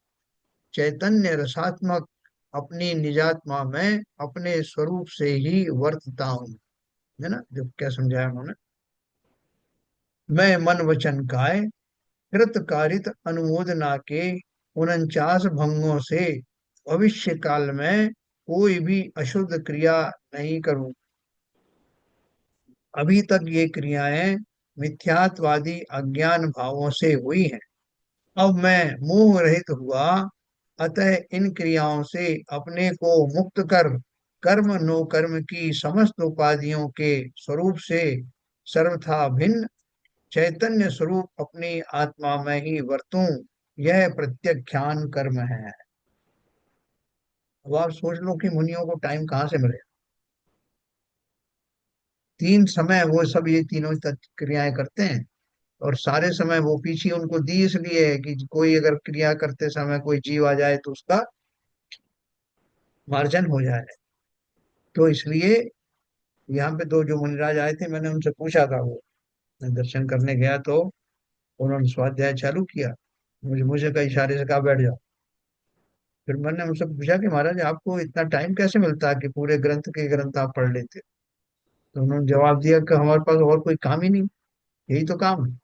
चैतन्य रसात्मक अपनी निजात्मा में अपने स्वरूप से ही वर्तता हूँ। है ना, जो क्या समझाया उन्होंने। मैं मन वचन काय कृत कारित अनुमोदना के 49 भंगों से भविष्य काल में कोई भी अशुद्ध क्रिया नहीं करूं। अभी तक ये क्रियाएं मिथ्यात्वादी अज्ञान भावों से हुई हैं। अब मैं मोह रहित हुआ, अतः इन क्रियाओं से अपने को मुक्त कर कर्म नो कर्म की समस्त उपाधियों के स्वरूप से सर्वथा भिन्न चैतन्य स्वरूप अपनी आत्मा में ही वर्तूं, यह प्रत्यख्यान कर्म है। अब आप सोच लो कि मुनियों को टाइम कहाँ से मिले। तीन समय वो सब ये तीनों क्रियाएं करते हैं, और सारे समय वो पीछे उनको दी इसलिए है कि कोई अगर क्रिया करते समय कोई जीव आ जाए तो उसका मार्जन हो जाए। तो इसलिए यहाँ पे दो जो मुनिराज आए थे, मैंने उनसे पूछा था, वो मैं दर्शन करने गया तो उन्होंने स्वाध्याय चालू किया। मुझे मुझे कई इशारे से कहा बैठ जाओ। फिर मैंने उनसे पूछा कि महाराज आपको इतना टाइम कैसे मिलता है कि पूरे ग्रंथ के ग्रंथ आप पढ़ लेते। तो उन्होंने जवाब दिया कि हमारे पास और कोई काम ही नहीं, यही तो काम है,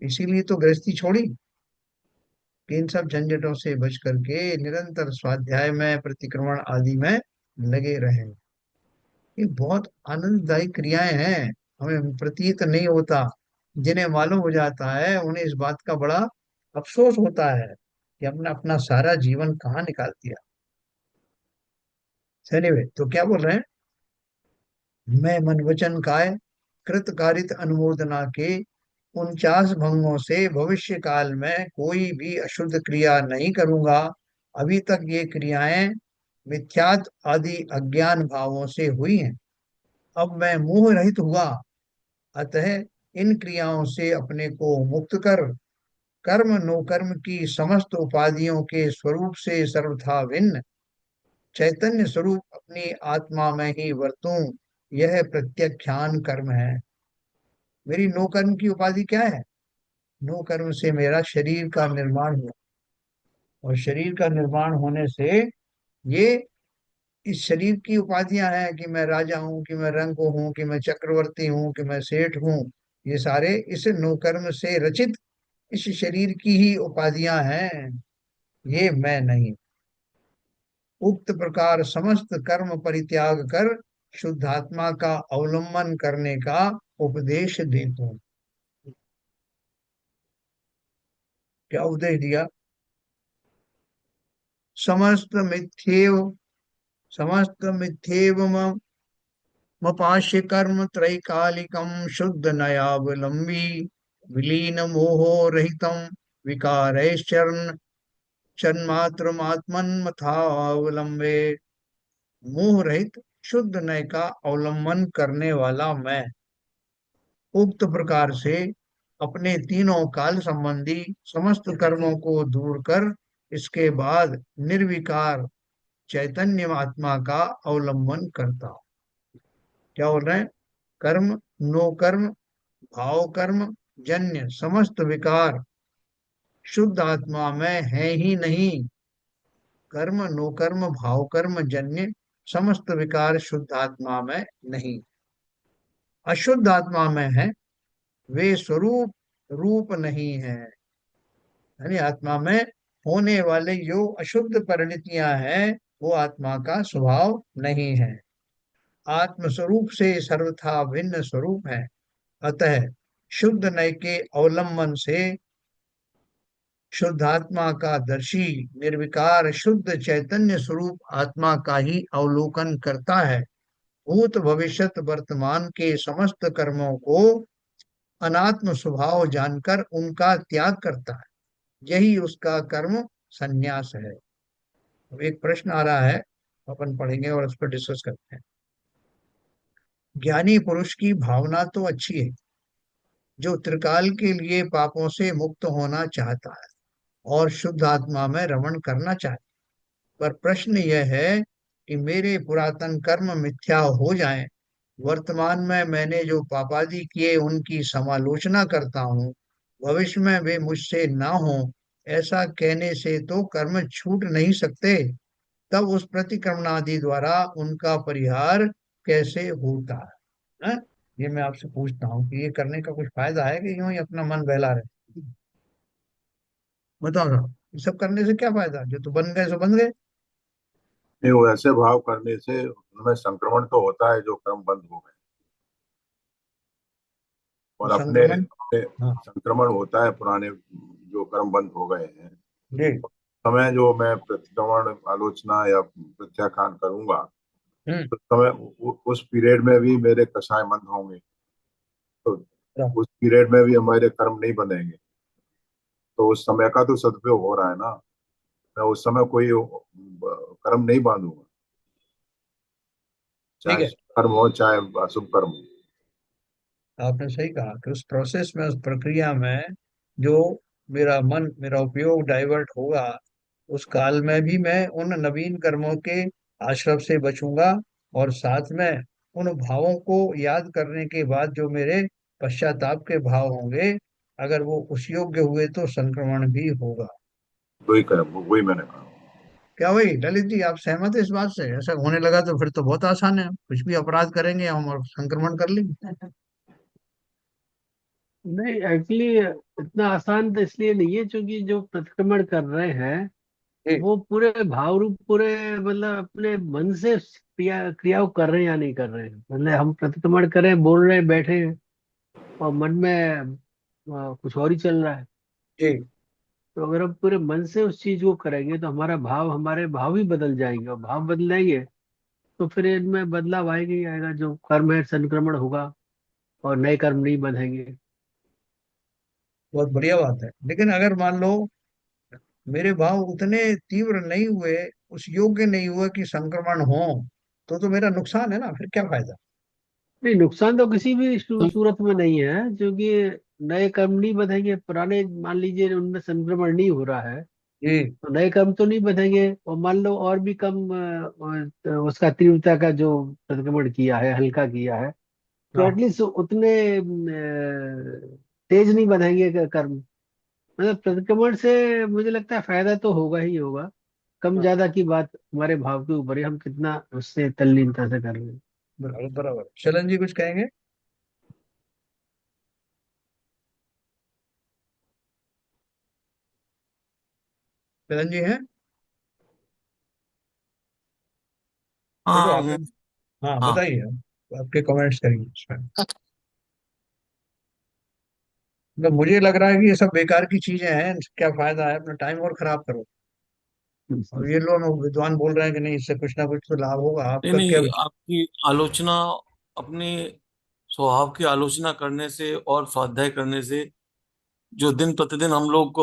इसीलिए तो गृहस्थी छोड़ी कि इन सब झंझटों से बच करके निरंतर स्वाध्याय में प्रतिक्रमण आदि में लगे रहे। ये बहुत आनंददायी क्रियाएं हैं। हमें प्रतीत नहीं होता, जिन्हें मालूम हो जाता है उन्हें इस बात का बड़ा अफसोस होता है कि हमने अपना सारा जीवन कहाँ निकाल दिया। एनीवे, तो क्या बोल रहे हैं। मैं मन वचन काय कृत कारित अनुमोदना के 49 भंगों से भविष्य काल में कोई भी अशुद्ध क्रिया नहीं करूंगा। अभी तक ये क्रियाएं मिथ्यात आदि अज्ञान भावों से हुई हैं। अब मैं मोह रहित हुआ, अतः इन क्रियाओं से अपने को मुक्त कर कर्म नो कर्म की समस्त उपाधियों के स्वरूप से सर्वथा भिन्न चैतन्य स्वरूप अपनी आत्मा में ही वर्तूं, यह प्रत्यख्यान कर्म है। मेरी नो कर्म की उपाधि क्या है। नो कर्म से मेरा शरीर का निर्माण हुआ, और शरीर का निर्माण होने से ये इस शरीर की उपाधियां हैं कि मैं राजा हूँ, कि मैं रंक हूँ, कि मैं चक्रवर्ती हूँ, कि मैं सेठ हूँ। ये सारे इस नो कर्म से रचित इस शरीर की ही उपाधियां हैं, ये मैं नहीं। उक्त प्रकार समस्त कर्म परित्याग कर शुद्धात्मा का अवलंबन करने का उपदेश देता हूँ। क्या उपदेश दिया। समस्त मिथ्येव समस्त मिथ्येव मपाश्य कर्म त्रैकालिकम शुद्ध नयावलंबी विलीन मोहो रहितम विकारैश्चरण चन्मात्रमात्मन्मथावलंबे। मोह रहित शुद्ध नय का अवलंबन करने वाला मैं उक्त प्रकार से अपने तीनों काल संबंधी समस्त कर्मों को दूर कर इसके बाद निर्विकार चैतन्य आत्मा का अवलंबन करता हूं। क्या बोल रहे हैं। कर्म नो कर्म भाव कर्म जन्य समस्त विकार शुद्ध आत्मा में है ही नहीं। कर्म नो कर्म भाव कर्म जन्य समस्त विकार शुद्ध आत्मा में नहीं, अशुद्ध आत्मा में है। वे स्वरूप रूप नहीं है। यानी आत्मा में होने वाले जो अशुद्ध परिणतियां हैं वो आत्मा का स्वभाव नहीं है। आत्म स्वरूप से सर्वथा भिन्न स्वरूप है। अतः शुद्ध नय के अवलंबन से शुद्धात्मा का दर्शी निर्विकार शुद्ध चैतन्य स्वरूप आत्मा का ही अवलोकन करता है। भूत भविष्यत वर्तमान के समस्त कर्मों को अनात्म स्वभाव जानकर उनका त्याग करता है। यही उसका कर्म संन्यास है। अब एक प्रश्न आ रहा है, अपन पढ़ेंगे और उस पर डिस्कस करते हैं। ज्ञानी पुरुष की भावना तो अच्छी है, जो त्रिकाल के लिए पापों से मुक्त होना चाहता है और शुद्ध आत्मा में रमण करना चाहता है। पर प्रश्न यह है कि मेरे पुरातन कर्म मिथ्या हो जाएं, वर्तमान में मैंने जो पापादि किए उनकी समालोचना करता हूँ, भविष्य में वे मुझसे ना हो, ऐसा कहने से तो कर्म छूट नहीं सकते। तब उस प्रतिक्रमणादि द्वारा उनका परिहार कैसे होता है? ये मैं आपसे पूछता हूँ कि ये करने का कुछ फायदा है कि यूं ही अपना मन बहला रहे? बताओ साहब, ये सब करने से क्या फायदा? जो तो बन गए सो बन गए। नहीं, वो ऐसे भाव करने से उनमें संक्रमण तो होता है जो कर्म बंद हो गए, और तो अपने संक्रमण। अपने हाँ। संक्रमण होता है पुराने जो कर्म बंद हो गए हैं। जी। समय जो मैं प्रतिक्रमण आलोचना या प्रत्याख्यान करूंगा, हम्म। तो समय उस पीरियड में भी मेरे कषाय मंद होंगे, तो उस पीरियड में भी हमारे कर्म नहीं बनेंगे। तो उस समय का तो सदुपयोग हो रहा है ना। मैं उस समय कोई कर्म नहीं बांधूंगा, ठीक चाहे है। शुभ कर्म हो चाहे अशुभ कर्म हो। आपने सही कहा कि उस प्रोसेस में, उस प्रक्रिया में जो मेरा मन, मेरा उपयोग डाइवर्ट होगा, उस काल में भी मैं उन नवीन कर्मों के आश्रव से बचूंगा। और साथ में उन भावों को याद करने के बाद जो मेरे पश्चाताप के भाव होंगे, अगर वो उस योग्य हुए तो संक्रमण भी होगा। वही कर्म, वही मैंने कहा। क्या वही ललित जी, आप सहमत है इस बात से? ऐसा होने लगा तो फिर तो बहुत आसान है, कुछ भी अपराध करेंगे हम और संक्रमण कर लेंगे। नहीं, एक्चुअली इतना आसान तो इसलिए नहीं है क्योंकि जो प्रतिक्रमण कर रहे हैं जी। वो पूरे भाव रूप, पूरे मतलब अपने मन से क्रियाओं कर रहे हैं या नहीं कर रहे हैं। मतलब हम प्रतिक्रमण करें, बोल रहे हैं, बैठे हैं और मन में कुछ और ही चल रहा है। जी। तो अगर हम पूरे मन से उस चीज को करेंगे तो हमारे भाव ही बदल जाएंगे, और भाव बदलेंगे तो फिर इनमें बदलाव आएगा ही आएगा। जो कर्म है संक्रमण होगा और नए कर्म नहीं बंधेंगे। बहुत बढ़िया बात है, लेकिन अगर मान लो मेरे भाव उतने तीव्र नहीं हुए, उस योग्य नहीं हुए कि संक्रमण हो, तो मेरा नुकसान है ना, फिर क्या फायदा? नहीं, नुकसान तो किसी भी सूरत में नहीं है क्योंकि नए कर्म नहीं बंधेंगे। पुराने मान लीजिए उनमें संक्रमण नहीं हो रहा है जी। तो नए कर्म तो नहीं बंधेंगे। और मान लो और भी कम उसका तीव्रता का जो प्रतिक्रमण किया है, हल्का किया है, तो हाँ। एटलीस्ट उतने तेज नहीं बंधेंगे कर्म। मतलब प्रतिक्रमण से मुझे लगता है फायदा तो होगा ही होगा। कम हाँ, ज्यादा की बात हमारे भाव के ऊपर है, हम कितना उससे तल्लीनता से कर रहे हैं। बराबर बराबर। शलन जी कुछ कहेंगे? शलन जी हैं? देखो हाँ आपने। हाँ हाँ। बताइए, आपके कमेंट्स करिए इसमें। मतलब मुझे लग रहा है कि ये सब बेकार की चीजें हैं, क्या फायदा है, अपना टाइम और खराब करो। और ये लोग विद्वान बोल रहे हैं कि नहीं, इससे कुछ ना कुछ तो लाभ होगा, नहीं आपका क्या नहीं, विचार? आपकी आलोचना, अपने स्वभाव की आलोचना करने से और स्वाध्याय करने से जो दिन प्रतिदिन हम लोग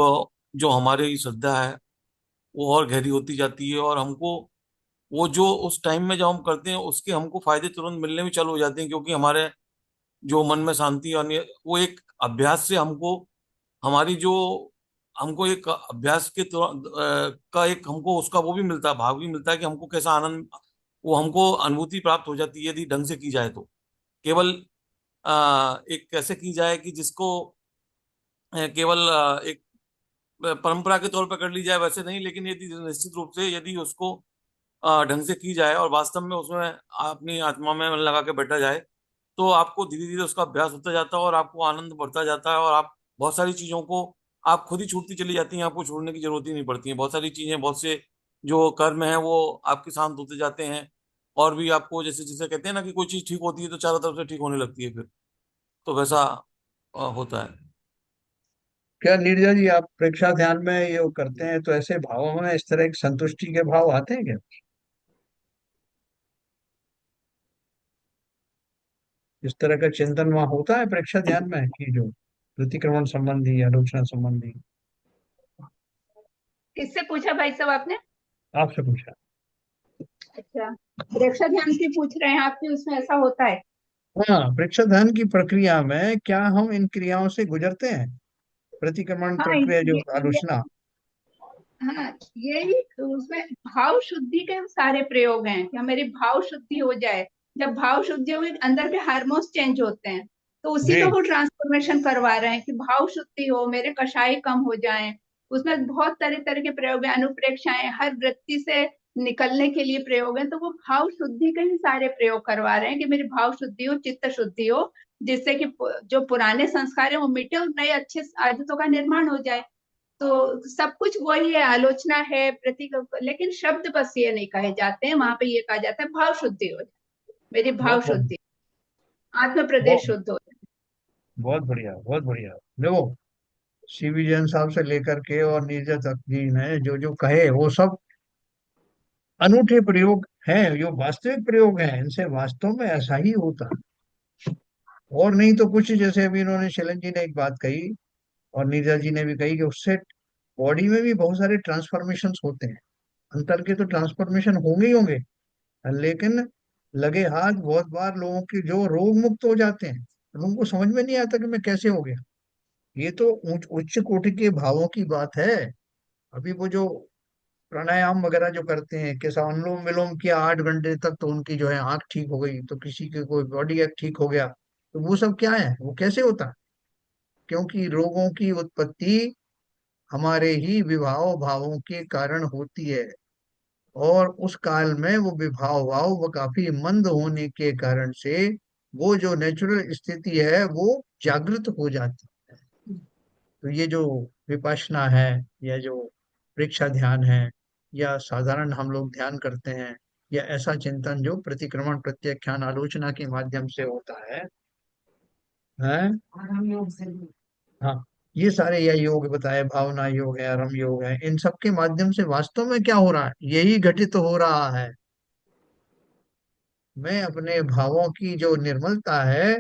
जो हमारी श्रद्धा है वो और गहरी होती जाती है, और हमको वो जो उस टाइम में जब हम करते हैं उसके हमको फायदे तुरंत मिलने में चालू हो जाते हैं, क्योंकि हमारे जो मन में शांति आनी है वो एक अभ्यास से हमको, हमारी जो, हमको एक अभ्यास के का एक हमको उसका वो भी मिलता है, भाव भी मिलता है कि हमको कैसा आनंद, वो हमको अनुभूति प्राप्त हो जाती है यदि ढंग से की जाए तो। केवल एक कैसे की जाए कि जिसको केवल एक परंपरा के तौर पर कर ली जाए वैसे नहीं, लेकिन यदि निश्चित रूप से यदि उसको ढंग से की जाए और वास्तव में उसमें अपनी आत्मा में मन लगा के बैठा जाए, तो आपको धीरे धीरे उसका अभ्यास होता जाता है और आपको आनंद बढ़ता जाता है, और आप बहुत सारी चीजों को आप खुद ही छूटती चली जाती हैं, आपको छोड़ने की जरूरत ही नहीं पड़ती है। बहुत सारी चीजें, बहुत से जो कर्म हैं वो आपके शांत होते जाते हैं, और भी आपको जैसे जैसे कहते हैं ना कि कोई चीज ठीक होती है तो चारों तरफ से ठीक होने लगती है फिर, तो वैसा होता है। क्या नीरजा जी, आप प्रेक्षा ध्यान में ये वो करते हैं तो ऐसे भावों में इस तरह की संतुष्टि के भाव आते हैं क्या? इस तरह का चिंतन वहाँ होता है प्रेक्षा ध्यान में कि जो प्रतिक्रमण संबंधी, आलोचना संबंधी? किससे पूछा भाई साहब आपने? आपसे पूछा। अच्छा, प्रेक्षा ध्यान की पूछ रहे हैं आपकी, उसमें ऐसा होता है? हाँ, प्रेक्षा ध्यान की प्रक्रिया में क्या हम इन क्रियाओं से गुजरते हैं? प्रतिक्रमण हाँ प्रक्रिया, जो ये आलोचना। हाँ, यही उसमें भाव शुद्धि के सारे प्रयोग हैं कि हमारी भाव शुद्धि हो जाए। जब भाव शुद्धि होगी, अंदर के हार्मोन्स चेंज होते हैं, तो उसी जी। का वो ट्रांसफॉर्मेशन करवा रहे हैं कि भाव शुद्धि हो, मेरे कषाय कम हो जाएं। उसमें बहुत तरह तरह के प्रयोग हैं, अनुप्रेक्षाएं, हर वृत्ति से निकलने के लिए प्रयोग हैं, तो वो भाव शुद्धि के ही सारे प्रयोग करवा रहे हैं कि मेरी भाव शुद्धि हो, चित्त शुद्धि हो, जिससे कि जो पुराने संस्कार है वो मिटे और नए अच्छे आदतों का निर्माण हो जाए। तो सब कुछ वही है, आलोचना है, प्रतीक, लेकिन शब्द बस ये नहीं कहे जाते हैं, वहां पे ये कहा जाता है भाव शुद्धि हो जाए, मेरी भाव बहुत बहुत शुद्धि, आत्म प्रदेश बहुत शुद्ध हो जाए। बहुत बढ़िया, बहुत बढ़िया। देखो, सीवी जैन साहब से लेकर के और नीरजा तक जी ने जो जो कहे वो सब अनूठे प्रयोग हैं, जो वास्तविक प्रयोग हैं। इनसे वास्तव में ऐसा ही होता है, और नहीं तो कुछ। जैसे अभी इन्होंने, शैलन जी ने एक बात कही और नीरजा जी ने भी कही कि उससे बॉडी में भी बहुत सारे ट्रांसफॉर्मेशन होते हैं। अंतर के तो ट्रांसफॉर्मेशन होंगे ही होंगे, लेकिन लगे हाथ बहुत बार लोगों के जो रोग मुक्त हो जाते हैं, लोगों को समझ में नहीं आता कि मैं कैसे हो गया। ये तो उच्च कोटि के भावों की बात है। अभी वो जो प्राणायाम वगैरह जो करते हैं, कैसा अनुलोम विलोम किया 8 घंटे तक, तो उनकी जो है आंख ठीक हो गई, तो किसी के कोई बॉडी एक ठीक हो गया। तो वो सब क्या है, वो कैसे होता है? क्योंकि रोगों की उत्पत्ति हमारे ही विभाव भावों के कारण होती है, और उस काल में वो विभाव भाव वो काफी मंद होने के कारण से वो जो नेचुरल स्थिति है वो जागृत हो जाती है। तो ये जो विपश्यना है, या जो प्रेक्षा ध्यान है, या साधारण हम लोग ध्यान करते हैं, या ऐसा चिंतन जो प्रतिक्रमण प्रत्याख्यान आलोचना के माध्यम से होता है। हाँ, ये सारे, या योग बताए, भावना योग है, रम योग है, इन सब के माध्यम से वास्तव में क्या हो रहा है, यही घटित हो रहा है। मैं अपने भावों की जो निर्मलता है,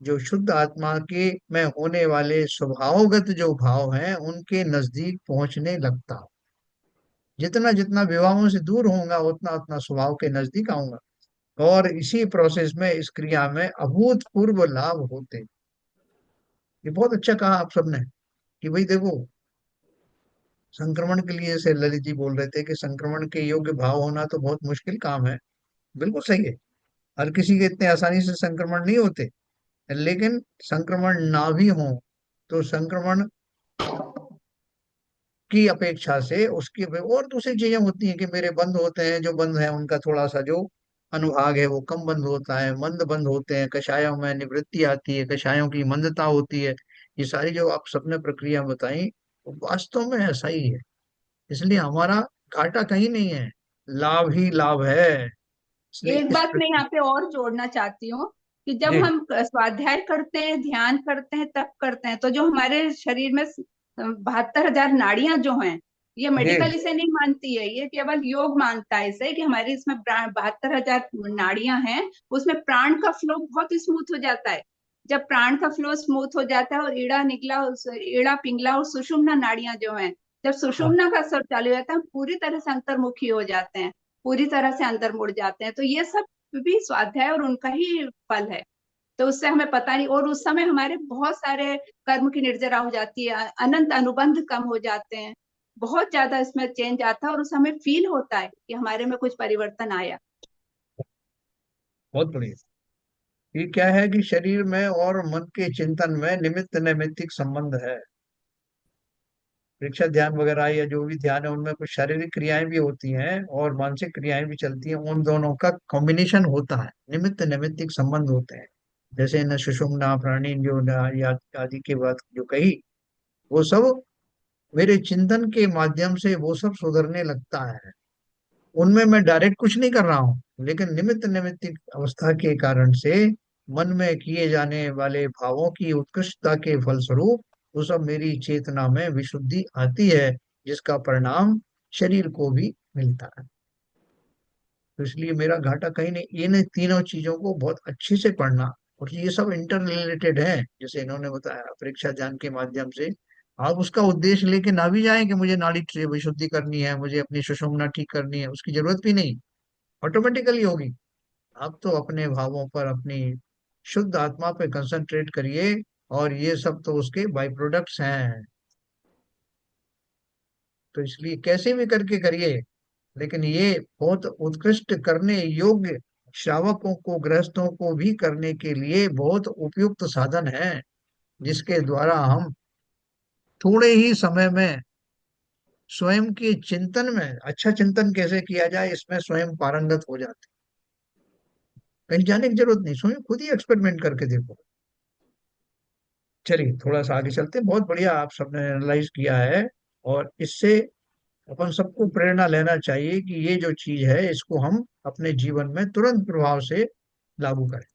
जो शुद्ध आत्मा के में होने वाले स्वभावगत जो भाव हैं, उनके नजदीक पहुंचने लगता हूं। जितना जितना विवाहों से दूर होऊंगा, उतना उतना स्वभाव के नजदीक आऊंगा। और इसी प्रोसेस में, इस क्रिया में अभूतपूर्व लाभ होते। ये बहुत अच्छा कहा आप सबने कि भाई देखो, संक्रमण के लिए, जैसे ललित जी बोल रहे थे कि संक्रमण के योग्य भाव होना तो बहुत मुश्किल काम है। बिल्कुल सही है। हर किसी के इतने आसानी से संक्रमण नहीं होते। लेकिन संक्रमण ना भी हो तो संक्रमण की अपेक्षा से उसकी और दूसरी चीजें होती हैं कि मेरे बंद होते हैं, जो बंद है उनका थोड़ा सा जो अनुभाग है वो कम बंद होता है, मंद बंद होते हैं, कषायों में निवृत्ति आती है, कषायों की मंदता होती है। ये सारी जो आप सबने प्रक्रिया बताई, वो वास्तव में ऐसा ही है। इसलिए हमारा घाटा कहीं नहीं है, लाभ ही लाभ है। इसलिए एक इस बात मैं यहाँ पे और जोड़ना चाहती हूँ कि जब जी। हम स्वाध्याय करते हैं, ध्यान करते हैं, तप करते हैं, तो जो हमारे शरीर में 72,000 नाड़ियां जो हैं, ये जी। मेडिकल इसे नहीं मानती है, ये केवल योग मानता है इसे, कि हमारी इसमें 72,000 नाड़ियां हैं, उसमें प्राण का फ्लो बहुत स्मूथ हो जाता है। जब प्राण का फ्लो स्मूथ हो जाता है और ईड़ा निकला, ईड़ा पिंगला और सुषुम्ना नाड़ियां जो हैं, जब हाँ, सुषुम्ना का स्वर चालू होता है, हम पूरी तरह से अंतर्मुखी हो जाते हैं, पूरी तरह से अंदर मुड़ जाते हैं। तो ये सब भी स्वाध्याय और उनका ही फल है। तो उससे हमें पता नहीं, और उस समय हमारे बहुत सारे कर्म की निर्जरा हो जाती है, अनंत अनुबंध कम हो जाते हैं, बहुत ज्यादा इसमें चेंज आता है, और उस हमें फील होता है कि हमारे में कुछ परिवर्तन आया। बहुत बढ़िया। ये क्या है कि शरीर में और मन के चिंतन में निमित्त नैमित्तिक संबंध है। परीक्षा ध्यान वगैरह या जो भी ध्यान है उनमें कुछ शारीरिक क्रियाएं भी होती हैं और मानसिक क्रियाएं भी चलती हैं, उन दोनों का कॉम्बिनेशन होता है, निमित्त नैमित्तिक संबंध होते हैं। जैसे न सुषुम्ना प्राणी जो या आदि के बात जो कही, वो सब मेरे चिंतन के माध्यम से वो सब सुधरने लगता है। उनमें मैं डायरेक्ट कुछ नहीं कर रहा हूँ, लेकिन निमित्त नैमित्तिक अवस्था के कारण से मन में किए जाने वाले भावों की उत्कृष्टता के फलस्वरूप वो सब मेरी चेतना में विशुद्धि आती है, जिसका परिणाम शरीर को भी मिलता है। तो इसलिए मेरा घाटा कहीं नहीं, इन तीनों चीजों को बहुत अच्छे से पढ़ना, और ये सब इंटर रिलेटेड है। जैसे इन्होंने बताया परीक्षा ज्ञान के माध्यम से आप उसका उद्देश्य लेके ना भी जाएं कि मुझे नाड़ी विशुद्धि करनी है, मुझे अपनी सुषुम्ना ठीक करनी है, उसकी जरूरत भी नहीं, ऑटोमेटिकली होगी। आप तो अपने भावों पर, अपनी शुद्ध आत्मा पे कंसंट्रेट करिए, और ये सब तो उसके बाई प्रोडक्ट्स हैं। तो इसलिए कैसे भी करके करिए, लेकिन ये बहुत उत्कृष्ट करने योग्य, श्रावकों को, गृहस्थों को भी करने के लिए बहुत उपयुक्त साधन है, जिसके द्वारा हम थोड़े ही समय में स्वयं के चिंतन में, अच्छा चिंतन कैसे किया जाए इसमें स्वयं पारंगत हो जाते। कहीं जाने की जरूरत नहीं, स्वयं खुद ही एक्सपेरिमेंट करके देखो। चलिए थोड़ा सा आगे चलते हैं। बहुत बढ़िया आप सबने एनालाइज किया है, और इससे अपन सबको प्रेरणा लेना चाहिए कि ये जो चीज है इसको हम अपने जीवन में तुरंत प्रभाव से लागू करें।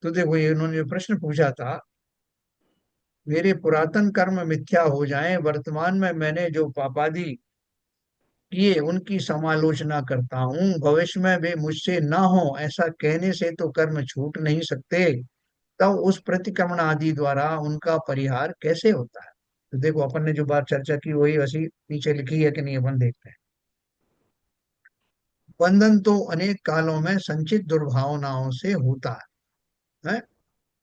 तो देखो, ये उन्होंने जो प्रश्न पूछा था, मेरे पुरातन कर्म मिथ्या हो जाएं, वर्तमान में मैंने जो पापादि किए उनकी समालोचना करता हूँ, भविष्य में वे मुझसे ना हो, ऐसा कहने से तो कर्म छूट नहीं सकते, तब उस प्रतिक्रमण आदि द्वारा उनका परिहार कैसे होता है। तो देखो, अपन ने जो बात चर्चा की वही वैसी नीचे लिखी है कि नहीं, अपन देखते हैं। बंधन तो अनेक कालों में संचित दुर्भावनाओं से होता है।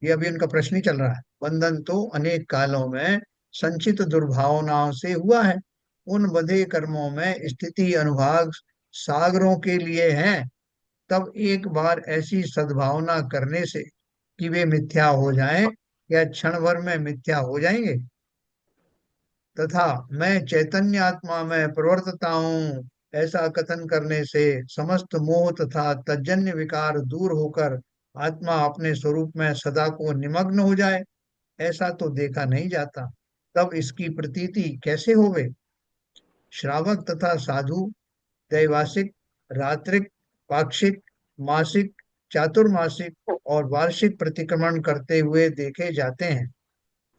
ये अभी उनका प्रश्न ही चल रहा है। बंधन तो अनेक कालों में संचित दुर्भावनाओं से हुआ है, उन बंधे कर्मों में स्थिति अनुभाग सागरों के लिए हैं, तब एक बार ऐसी सद्भावना करने से कि वे मिथ्या हो जाएं या क्षण भर में मिथ्या हो जाएंगे, तथा मैं चैतन्य आत्मा में प्रवर्तता हूँ, ऐसा कथन करने से समस्त मोह तथा तज्जन्य विकार दूर होकर आत्मा अपने स्वरूप में सदा को निमग्न हो जाए, ऐसा तो देखा नहीं जाता। तब इसकी प्रतीति कैसे होवे। श्रावक तथा साधु दैवासिक, रात्रिक, पाक्षिक, मासिक, चातुर्मासिक और वार्षिक प्रतिक्रमण करते हुए देखे जाते हैं,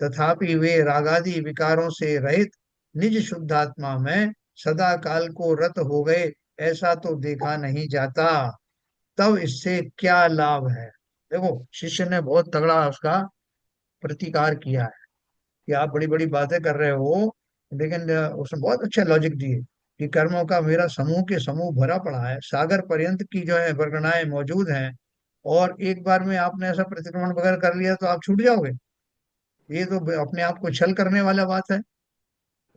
तथापि वे रागादि विकारों से रहित निज शुद्धात्मा में सदा काल को रत हो गए, ऐसा तो देखा नहीं जाता। तब इससे क्या लाभ है। देखो, शिष्य ने बहुत तगड़ा उसका प्रतिकार किया है कि आप बड़ी बड़ी बातें कर रहे हो, लेकिन उसने बहुत अच्छा लॉजिक दिए कि कर्मों का मेरा समूह के समूह भरा पड़ा है, सागर पर्यंत की जो है वर्गणाएं मौजूद हैं, और एक बार में आपने ऐसा प्रतिक्रमण वगैरह कर लिया तो आप छूट जाओगे। ये तो अपने आप को छल करने वाला बात है।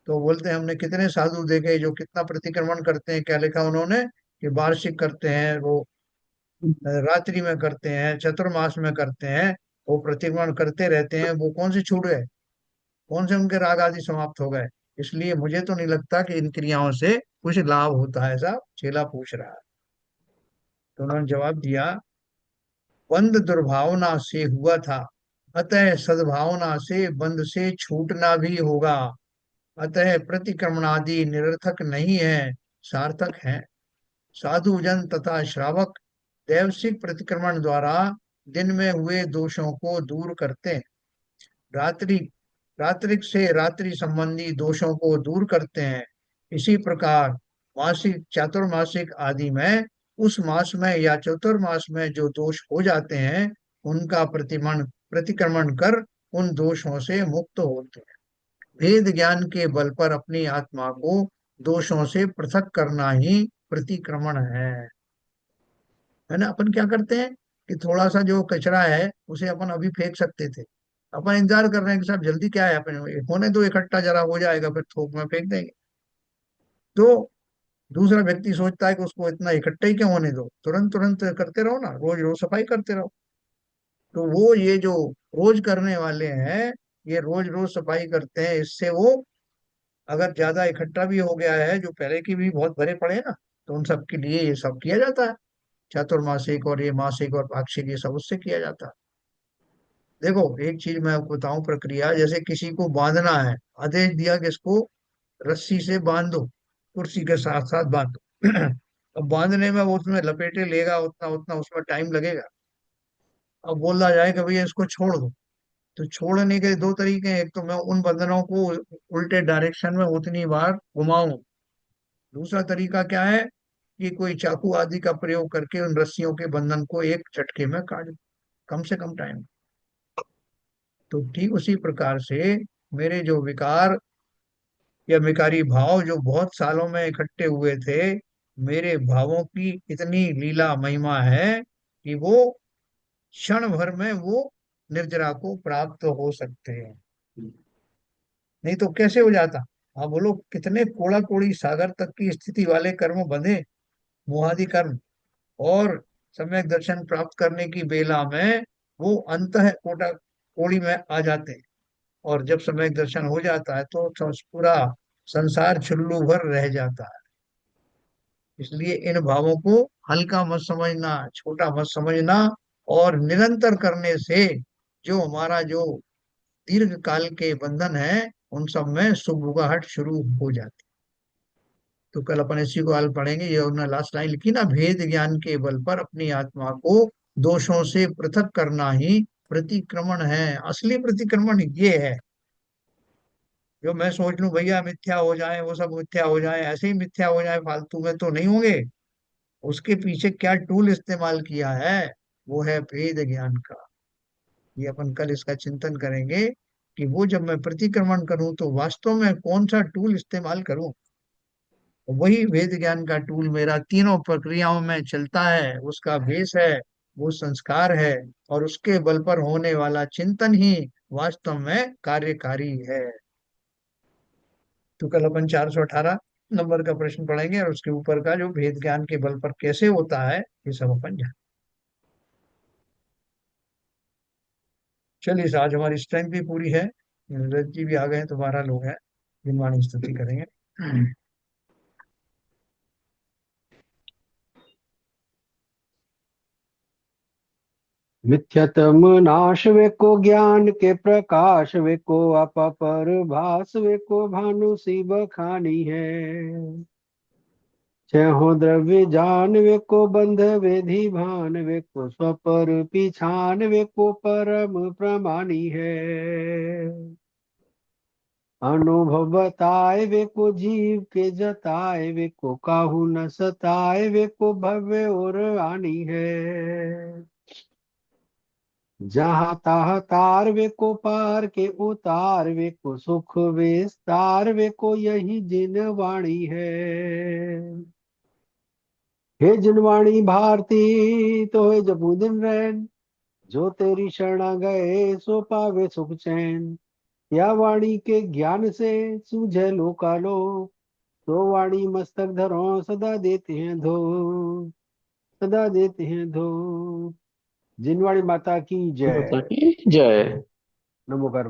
तो बोलते हैं हमने कितने साधु देखे जो कितना प्रतिक्रमण करते हैं, क्या लिखा उन्होंने कि वार्षिक करते हैं वो, रात्रि में करते हैं, चतुर्मास में करते हैं, वो प्रतिक्रमण करते रहते हैं, वो कौन से छूट गए, कौन से उनके राग आदि समाप्त हो गए। इसलिए मुझे तो नहीं लगता कि इन क्रियाओं से कुछ लाभ होता है, ऐसा चेला पूछ रहा है। तो उन्होंने जवाब दिया, बंध दुर्भावना से हुआ था, अतः सद्भावना से बंध से छूटना भी होगा, अतः प्रतिक्रमणादि निरर्थक नहीं है, सार्थक है। साधु जन तथा श्रावक दैवसिक प्रतिक्रमण द्वारा दिन में हुए दोषों को दूर करते हैं, रात्रि रात्रिक से रात्रि संबंधी दोषों को दूर करते हैं। इसी प्रकार मासिक, चातुर्मासिक आदि में उस मास में या चतुर्मास में जो दोष हो जाते हैं उनका प्रतिक्रमण कर उन दोषों से मुक्त होते हैं। भेद ज्ञान के बल पर अपनी आत्मा को दोषों से पृथक करना ही प्रतिक्रमण है ना। अपन क्या करते हैं कि थोड़ा सा जो कचरा है उसे अपन अभी फेंक सकते थे, अपन इंतजार कर रहे हैं कि साहब जल्दी क्या है, अपन होने दो इकट्ठा, जरा हो जाएगा फिर थोक में फेंक देंगे। तो दूसरा व्यक्ति सोचता है कि उसको इतना इकट्ठा ही क्यों होने दो, तुरंत तुरंत करते रहो ना, रोज रोज सफाई करते रहो। तो वो ये जो रोज करने वाले हैं ये रोज रोज सफाई करते हैं, इससे वो अगर ज्यादा इकट्ठा भी हो गया है, जो पहले की भी बहुत भरे पड़े हैं ना, तो उन सब के लिए ये सब किया जाता है। चातुर्मासिक और ये मासिक और पाक्षिक ये सब उससे किया जाता है। देखो एक चीज मैं आपको बताऊं, प्रक्रिया जैसे किसी को बांधना है, आदेश दिया कि इसको रस्सी से बांध दो, कुर्सी के साथ साथ बांध दो। अब बांधने में वो उसमें लपेटे लेगा, उतना उतना उसमें टाइम लगेगा। अब बोला जाए कि भैया इसको छोड़ दो, तो छोड़ने के दो तरीके हैं। एक तो मैं उन बंधनों को उल्टे डायरेक्शन में उतनी बार घुमाऊं। दूसरा तरीका क्या है कि कोई चाकू आदि का प्रयोग करके उन रस्सियों के बंधन को एक झटके में काट दूं, कम से कम टाइम। तो ठीक उसी प्रकार से मेरे जो विकार या विकारी भाव जो बहुत सालों में इकट्ठे हुए थे, मेरे भावों की इतनी लीला महिमा है कि वो क्षण भर में वो निर्जरा को प्राप्त हो सकते हैं। नहीं तो कैसे हो जाता? आप बोलो कितने कोड़ा कोड़ी सागर तक की स्थिति वाले कर्म बंधे, मोहादि कर्म, और सम्यक दर्शन प्राप्त करने की बेला में वो अंतः कोटा कोड़ी में आ जाते हैं। और जब सम्यक दर्शन हो जाता है तो पूरा संसार चुल्लू भर रह जाता है। इसलिए इन भावों को हल्का मत समझना, छोटा मत समझना, और निरंतर करने से जो हमारा जो दीर्घ काल के बंधन है, उन सब में सुगबुगाहट शुरू हो जाती। तो कल अपन इसी को हल पढ़ेंगे। ये उन्होंने लास्ट लाइन लिखी ना, भेद ज्ञान के बल पर अपनी आत्मा को दोषों से पृथक करना ही प्रतिक्रमण है। असली प्रतिक्रमण ये है। जो मैं सोच लूं भैया मिथ्या हो जाए, वो सब मिथ्या हो जाए, ऐसे ही मिथ्या हो जाए फालतू में, तो नहीं होंगे। उसके पीछे क्या टूल इस्तेमाल किया है, वो है भेद ज्ञान का। ये अपन कल इसका चिंतन करेंगे कि वो जब मैं प्रतिक्रमण करूं तो वास्तव में कौन सा टूल इस्तेमाल करूं। वही वेद ज्ञान का टूल मेरा तीनों प्रक्रियाओं में चलता है, उसका बेस है, वो संस्कार है, और उसके बल पर होने वाला चिंतन ही वास्तव में कार्यकारी है। तो कल अपन 418 नंबर का प्रश्न पढ़ेंगे, और उसके ऊपर का जो भेद ज्ञान के बल पर कैसे होता है, ये सब अपन जान। चलिए आज हमारी स्ट्रेंथ भी पूरी है, नीरज जी भी आ गए हैं, तो 12 लोग हैं जिनवाणी स्तुति करेंगे। मिथ्यतम नाश वे को ज्ञान के प्रकाश वे को अपर भास वे को भानु सी बखानी है। छहो द्रव्य जान वे को बंध वेधि भान वे को स्वपर पिछान वे को परम प्रमाणी है। अनुभव बताए वे को जीव के जताए वे को काहू न सताए वे को भव्य और आनी है। जहाँ ताह तार वे को पार के उतार वे को सुख विस्तार वे को यही जिन वाणी है। हे जिनवाणी भारती तो है जपू दिन रैन, जो तेरी शरणा गए सो पावे सुख चैन। या वाणी के ज्ञान से सूझे लोकालो, तो वाणी मस्तक धरो सदा देते हैं धो, सदा देते हैं धो। जिनवाणी माता की जय। माता की जय। नमो कर